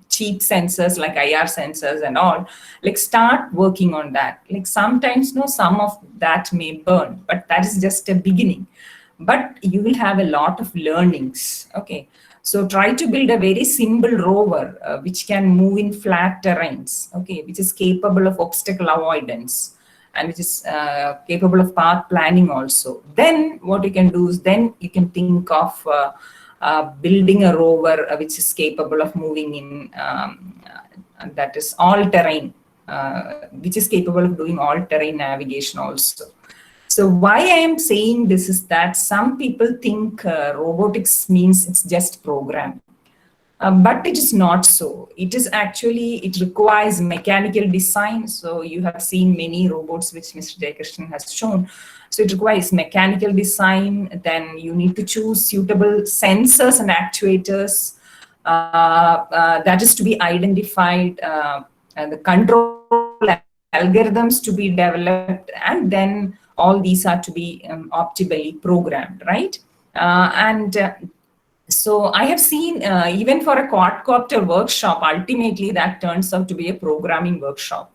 cheap sensors like IR sensors and all. Like, start working on that. Like, sometimes some of that may burn, but that is just a beginning. But you will have a lot of learnings. Okay, so try to build a very simple rover which can move in flat terrains. Okay, which is capable of obstacle avoidance and which is capable of path planning also. Then what you can do is then you can think of building a rover which is capable of moving in that is all terrain, which is capable of doing all terrain navigation also. So why I am saying this is that some people think robotics means it's just programming. But it is not so. It is actually, it requires mechanical design. So you have seen many robots which Mr. Jayakrishnan has shown. So it requires mechanical design. Then you need to choose suitable sensors and actuators that is to be identified, and the control algorithms to be developed, and then all these are to be optimally programmed, right? So I have seen even for a quadcopter workshop, ultimately that turns out to be a programming workshop.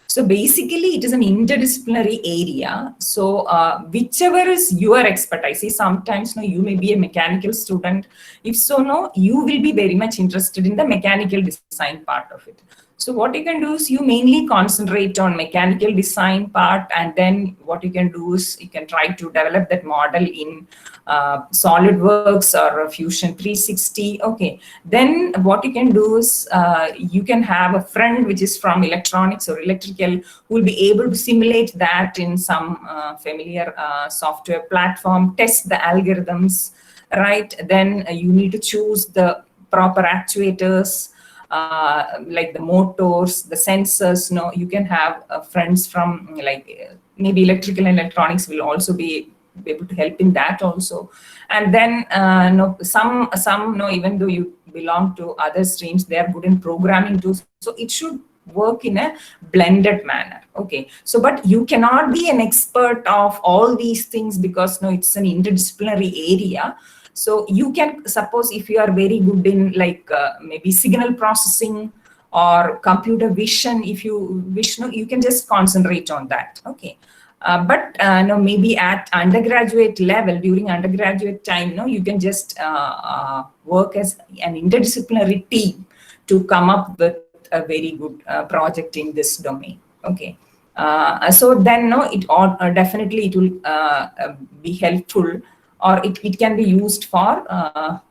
So basically it is an interdisciplinary area. So whichever is your expertise, see, sometimes you may be a mechanical student. If so, you will be very much interested in the mechanical design part of it. So what you can do is you mainly concentrate on mechanical design part, and then what you can do is you can try to develop that model in SolidWorks or Fusion 360. Okay, then what you can do is you can have a friend which is from electronics or electrical who will be able to simulate that in some familiar software platform, test the algorithms, right? Then you need to choose the proper actuators, like the motors, the sensors. You can have friends from like maybe electrical and electronics will also be able to help in that also. And then some even though you belong to other streams, they are good in programming too. So it should work in a blended manner. Okay, so but you cannot be an expert of all these things because it's an interdisciplinary area. So you can, suppose if you are very good in like maybe signal processing or computer vision, if you wish, you can just concentrate on that. Okay, but maybe at undergraduate level, during undergraduate time, you can just work as an interdisciplinary team to come up with a very good project in this domain. Okay, so then it definitely it will be helpful, or it can be used for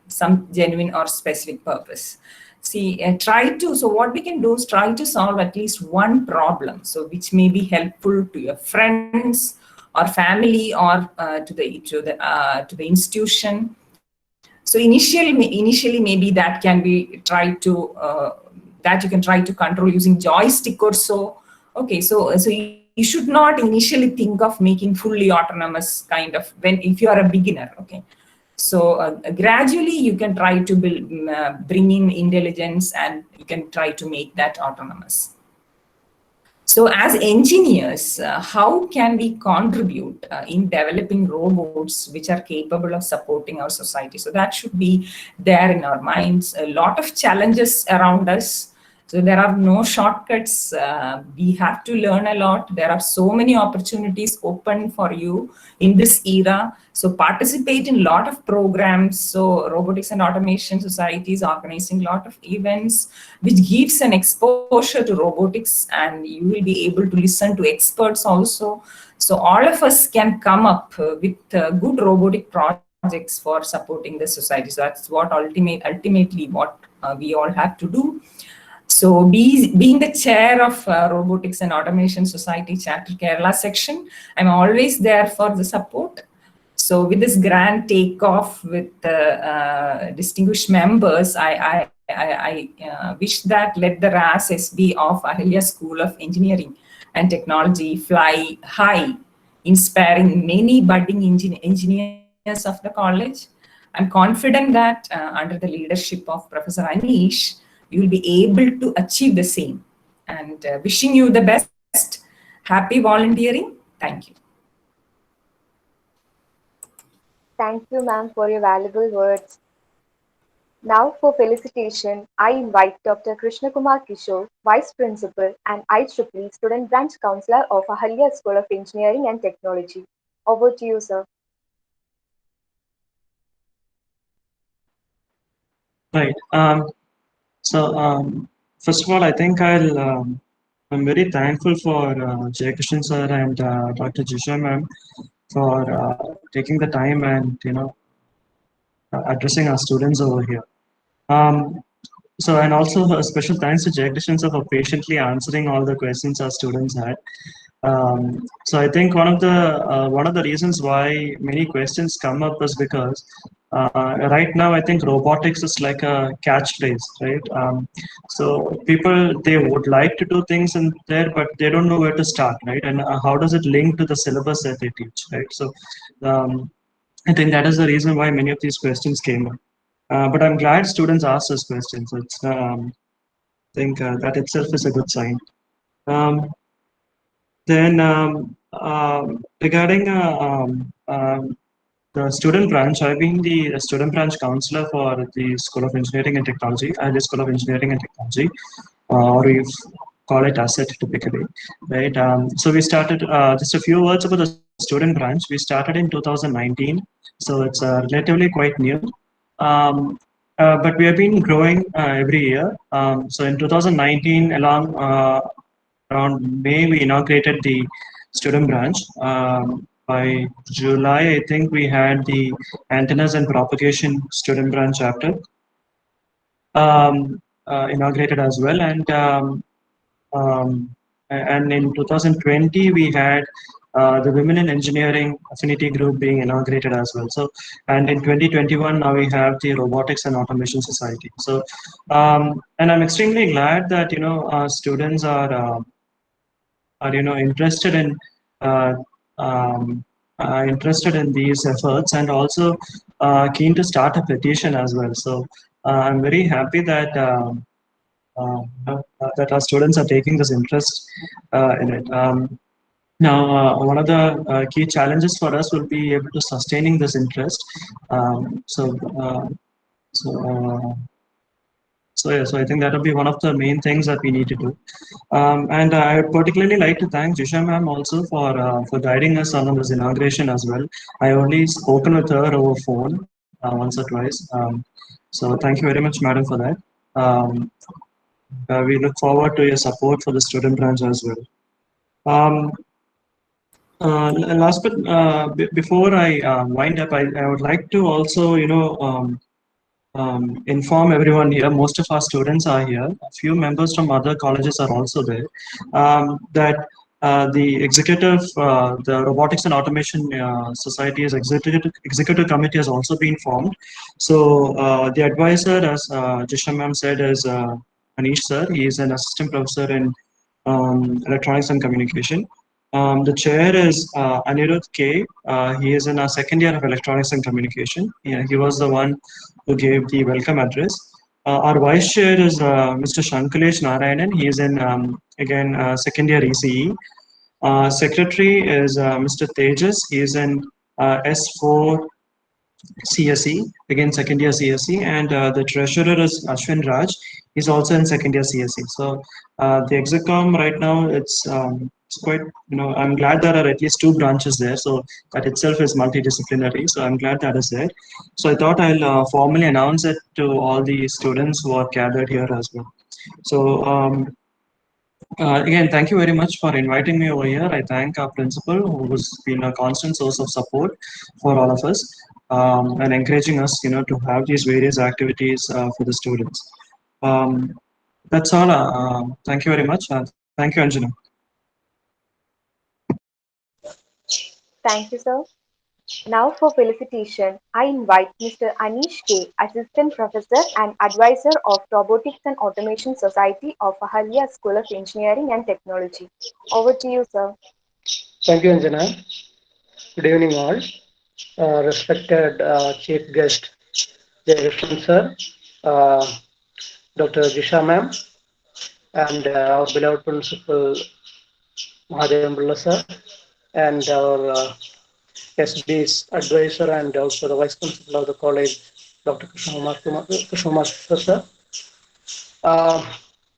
some genuine or specific purpose. See, so what we can do is try to solve at least one problem, so which may be helpful to your friends or family or to the institution. So initially maybe that can be tried to that you can try to control using joystick or so. Okay, so you should not initially think of making fully autonomous kind of if you are a beginner. Okay, so gradually you can try to bring in intelligence, and you can try to make that autonomous. So as engineers, how can we contribute in developing robots which are capable of supporting our society? So that should be there in our minds. A lot of challenges around us. So there are no shortcuts. We have to learn a lot. There are so many opportunities open for you in this era. So participate in a lot of programs. So Robotics and Automation Society is organizing a lot of events which gives an exposure to robotics, and you will be able to listen to experts also. So all of us can come up with good robotic projects for supporting the society. So that's what ultimately what we all have to do. So being the chair of Robotics and Automation Society Chapter Kerala section, I'm always there for the support. So with this grand takeoff with distinguished members, I wish that let the RAS SB of Ahilya School of Engineering and Technology fly high, inspiring many budding engineers of the college. I'm confident that under the leadership of Professor Anish, you will be able to achieve the same. And wishing you the best. Happy volunteering. Thank you. Thank you, ma'am, for your valuable words. Now, for felicitation, I invite Dr. Krishna Kumar Kishore, Vice Principal and IEEE Student Branch Counselor of Ahilya School of Engineering and Technology. Over to you, sir. Right. First of all, I think I'm very thankful for Jayakishan sir and Dr. Jisha ma'am for taking the time and addressing our students over here. And also a special thanks to Jayakishan sir for patiently answering all the questions our students had. So I think one of the reasons why many questions come up is because right now I think robotics is like a catchphrase, right? So people, they would like to do things in there, but they don't know where to start, right? And how does it link to the syllabus that they teach, right? So I think that is the reason why many of these questions came up. But I'm glad students asked those questions. It's I think that itself is a good sign. Regarding the student branch, I've been the student branch counselor for the School of Engineering and Technology, the School of Engineering and Technology, or we call it ASSET typically, right? So we started, just a few words about the student branch. We started in 2019, so it's relatively quite new. But we have been growing every year. So in 2019, around May, we inaugurated the student branch. By July, I think we had the antennas and propagation student branch chapter inaugurated as well. And in 2020, we had the Women in Engineering Affinity Group being inaugurated as well. So, and in 2021, now we have the Robotics and Automation Society. So, and I'm extremely glad that students are interested in these efforts, and also keen to start a petition as well. So I'm very happy that that our students are taking this interest in it. Now, one of the key challenges for us will be able to sustaining this interest. So I think that will be one of the main things that we need to do. And I would particularly like to thank Jisha ma'am also for guiding us on this inauguration as well. I only spoken with her over phone once or twice. So thank you very much, madam, for that. We look forward to your support for the student branch as well. Last but before I wind up, I would like to also inform everyone here. Most of our students are here. A few members from other colleges are also there. That the executive, the Robotics and Automation Society's executive committee has also been formed. So the advisor, as Jisha ma'am said, is Anish sir. He is an assistant professor in electronics and communication. The chair is Anirudh K. He is in our second year of electronics and communication. Yeah, he was the one who gave the welcome address. Our vice chair is Mr. Shankalesh Narayanan. He is in again second year ECE. Secretary is Mr. Tejas. He is in S4 CSE, again second year CSE, and the treasurer is Ashwin Raj. He's also in second year CSE. So the execom right now, it's quite, I'm glad there are at least 2 branches there. So that itself is multidisciplinary. So I'm glad that is there. So I thought I'll formally announce it to all the students who are gathered here as well. So again, thank you very much for inviting me over here. I thank our principal, who has been a constant source of support for all of us, and encouraging us, to have these various activities for the students. That's all. Thank you very much. Thank you, Anjana. Thank you, sir. Now for felicitation, I invite Mr. Anish K, Assistant Professor and Advisor of Robotics and Automation Society of Ahalya School of Engineering and Technology. Over to you, sir. Thank you, Anjana. Good evening, all. Respected Chief Guest, Jayashan sir, Dr. Jisha ma'am, and our beloved Principal Mahadevan Bulla sir, and our SB's advisor and also the Vice Principal of the college, Dr. Krishna sir.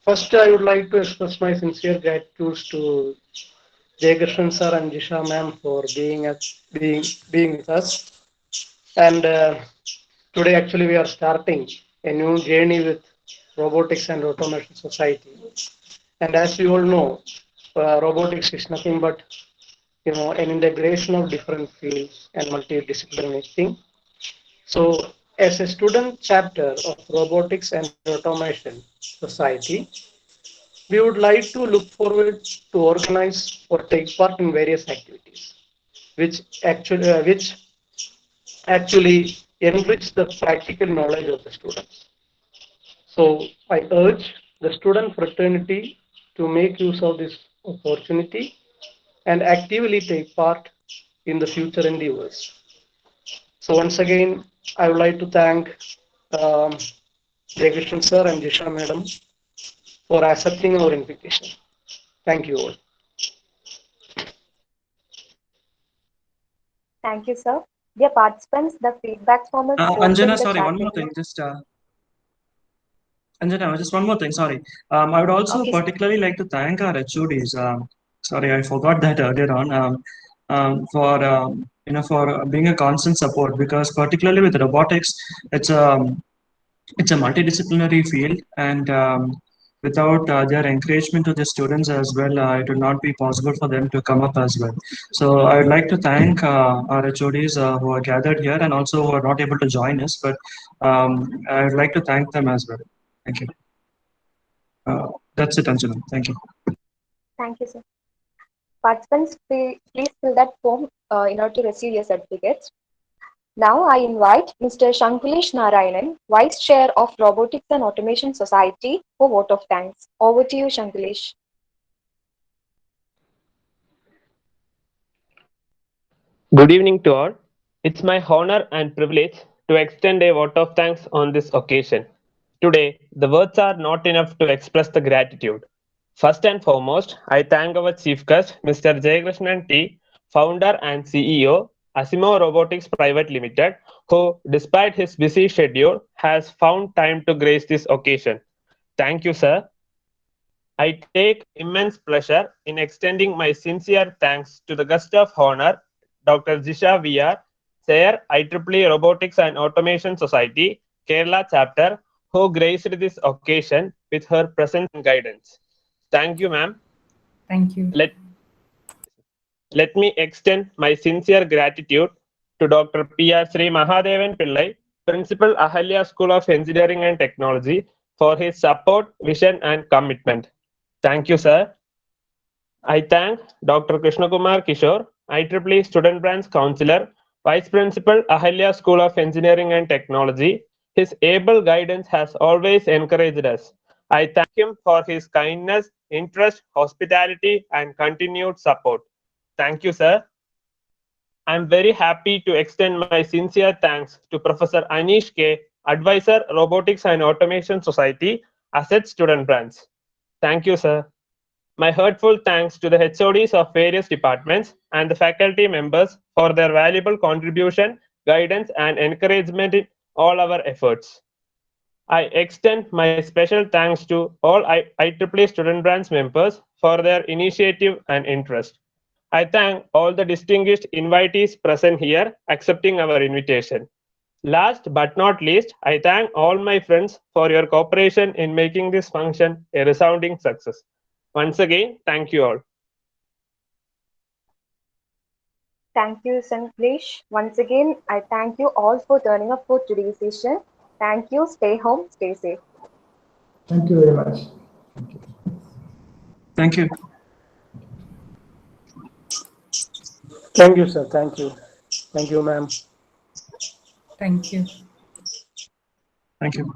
First, I would like to express my sincere gratitude to Jayakrishan sir and Jisha ma'am for being with us. And today, actually, we are starting a new journey with Robotics and Automation Society. And as you all know, robotics is nothing but an integration of different fields and multidisciplinary thing. So, as a student chapter of Robotics and Automation Society, we would like to look forward to organize or take part in various activities, which actually enrich the practical knowledge of the students. So I urge the student fraternity to make use of this opportunity and actively take part in the future endeavors. So once again, I would like to thank Jayakrishan sir and Jisha madam for accepting our invitation. Thank you all. Thank you, sir. Dear participants, the feedback form is posted in Anjana, the sorry, chat one more window. thing. Anjana, just one more thing. Sorry. I would also Okay, particularly like to thank our HODs. Sorry, I forgot that earlier on. For being a constant support, because particularly with robotics, it's a multidisciplinary field, and without their encouragement to the students as well, it would not be possible for them to come up as well. So I would like to thank our HODs who are gathered here, and also who are not able to join us, but I would like to thank them as well. Thank you. That's it, Anjana. Thank you. thank you, sir. Participants, please fill that form in order to receive your certificates. Now I invite Mr. Shankalesh Narayanan, Vice Chair of Robotics and Automation Society, for vote of thanks. Over to you, Shankalesh. Good evening to all. It's my honor and privilege to extend a vote of thanks on this occasion. Today, the words are not enough to express the gratitude. First and foremost, I thank our chief guest, Mr. Jayakrishnan T, founder and CEO, Asimo Robotics Private Limited, who, despite his busy schedule, has found time to grace this occasion. Thank you, sir. I take immense pleasure in extending my sincere thanks to the guest of honor, Dr. Jisha VR, Chair, IEEE Robotics and Automation Society, Kerala chapter, who graced this occasion with her presence and guidance. Thank you, ma'am. Thank you. Let me extend my sincere gratitude to Dr. P.R. Sri Mahadevan Pillai, Principal Ahalya School of Engineering and Technology, for his support, vision, and commitment. Thank you, sir. I thank Dr. Krishna Kumar Kishore, IEEE Student Branch Counselor, Vice Principal, Ahalya School of Engineering and Technology. His able guidance has always encouraged us. I thank him for his kindness, interest, hospitality, and continued support. Thank you, sir. I'm very happy to extend my sincere thanks to Professor Anish K, Advisor, Robotics and Automation Society, Asset Student Branch. Thank you, sir. My heartful thanks to the HODs of various departments and the faculty members for their valuable contribution, guidance, and encouragement in all our efforts. I extend my special thanks to all IEEE Student Branch members for their initiative and interest. I thank all the distinguished invitees present here accepting our invitation. Last but not least, I thank all my friends for your cooperation in making this function a resounding success. Once again, thank you all. Thank you, Sanklesh. Once again, I thank you all for turning up for today's session. Thank you. Stay home, stay safe. Thank you very much. Thank you. Thank you, sir. Thank you. Thank you, ma'am. Thank you. Thank you.